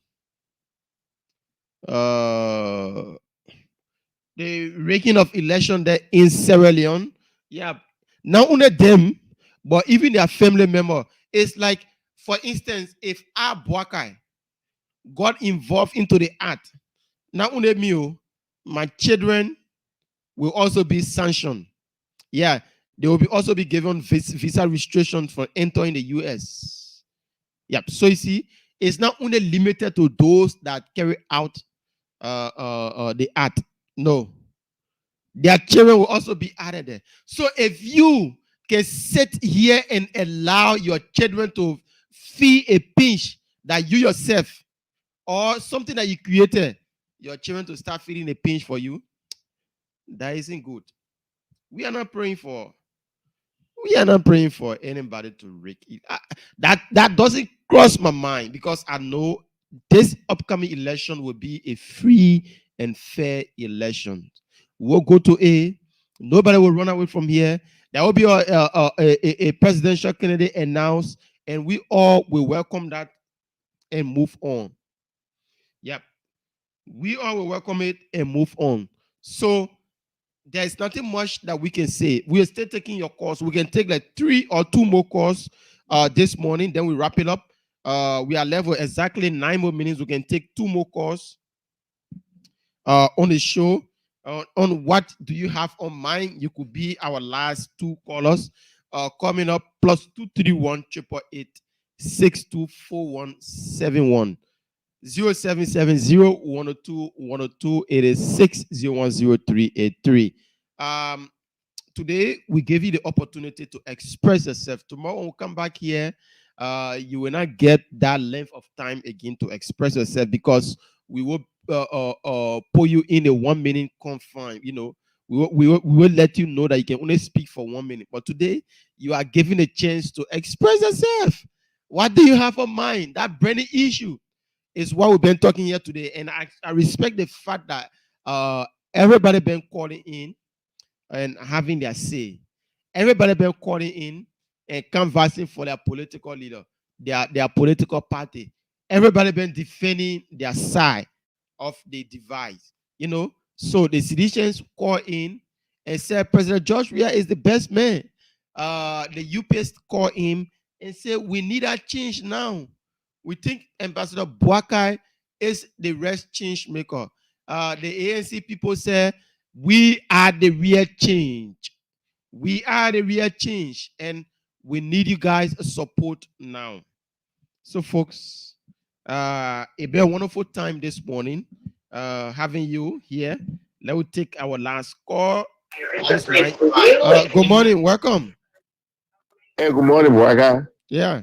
the rigging of election there in Sierra Leone. Yeah, not only them, but even their family member. It's like, for instance, if our Boakai got involved into the act, not only me, my children will also be sanctioned. Yeah, they will also be given visa restrictions for entering the US. Yep. So you see, it's not only limited to those that carry out the act. No, their children will also be added there. So if you can sit here and allow your children to feel a pinch that you yourself or something that you created, your children to start feeling a pinch for you, that isn't good. We are not praying for anybody to rake it. That doesn't cross my mind, because I know this upcoming election will be a free and fair election. We'll go to nobody will run away from here. There will be a presidential candidate announced, and we all will welcome that and move on. Yep. We all will welcome it and move on. So there's nothing much that we can say. We are still taking your course. We can take like 3 or 2 more courses this morning. Then we wrap it up. We are left with exactly 9 more minutes. We can take 2 more courses on the show. On what do you have on mind? You could be our last 2 callers. Coming up, +231 888 624171. 0770-102-102-86-010383. Today, we gave you the opportunity to express yourself. Tomorrow, when we come back here, you will not get that length of time again to express yourself, because we will put you in a 1-minute confine. You know, we will let you know that you can only speak for 1 minute. But today, you are given a chance to express yourself. What do you have on mind? That burning issue is what we've been talking here today. And I respect the fact that everybody been calling in and having their say. Everybody been calling in and canvassing for their political leader, their political party. Everybody been defending their side of the device. You know, so the citizens call in and said President George Weah is the best man. The UPS call him and say we need a change now. We think Ambassador Boakai is the rest change maker. The ANC people say we are the real change. We are the real change, and we need you guys' support now. So, folks, it's been a wonderful time this morning having you here. Let me take our last call this night. Good morning, welcome. Hey, good morning, Waka. Yeah.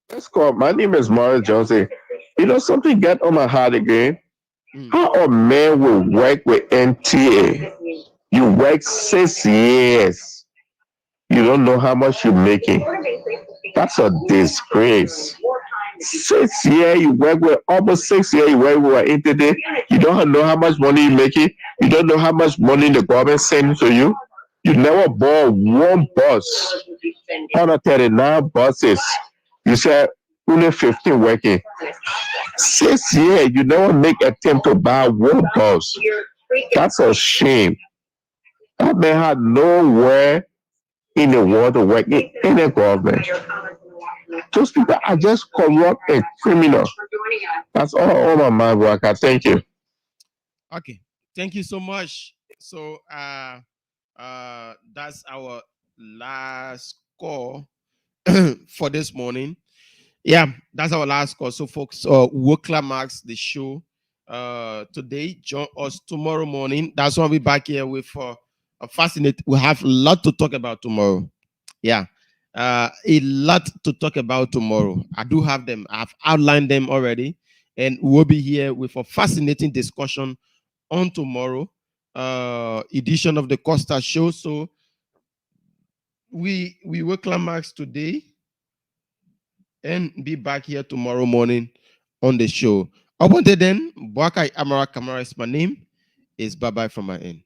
Let's call. My name is Maurice Johnson. You know, something got on my heart again. How a man will work with NTA? You work 6 years. You don't know how much you're making. That's a disgrace. 6 years, you work with almost 6 years, you work with NTA. You don't know how much money you're making. You don't know how much money the government sends to you. You never bought one bus. Out of 39 buses, you said only 15 working. 6 years, you never make attempt to buy one bus. That's a shame. That man had nowhere in the world to work in any government. Those people are just corrupt and criminal. That's all my mind, Waka. Thank you. Okay, thank you so much. So that's our last call for this morning. Yeah, that's our last call. So, folks, we'll climax the show today. Join us tomorrow morning. That's why we're back here with a fascinating. We have a lot to talk about tomorrow. Yeah, a lot to talk about tomorrow. I do have them. I've outlined them already, and we'll be here with a fascinating discussion on tomorrow edition of the Costa Show. So we will climax today and be back here tomorrow morning on the show. Up until then, Boakai Amara Kamara is my name. It's bye-bye from my end.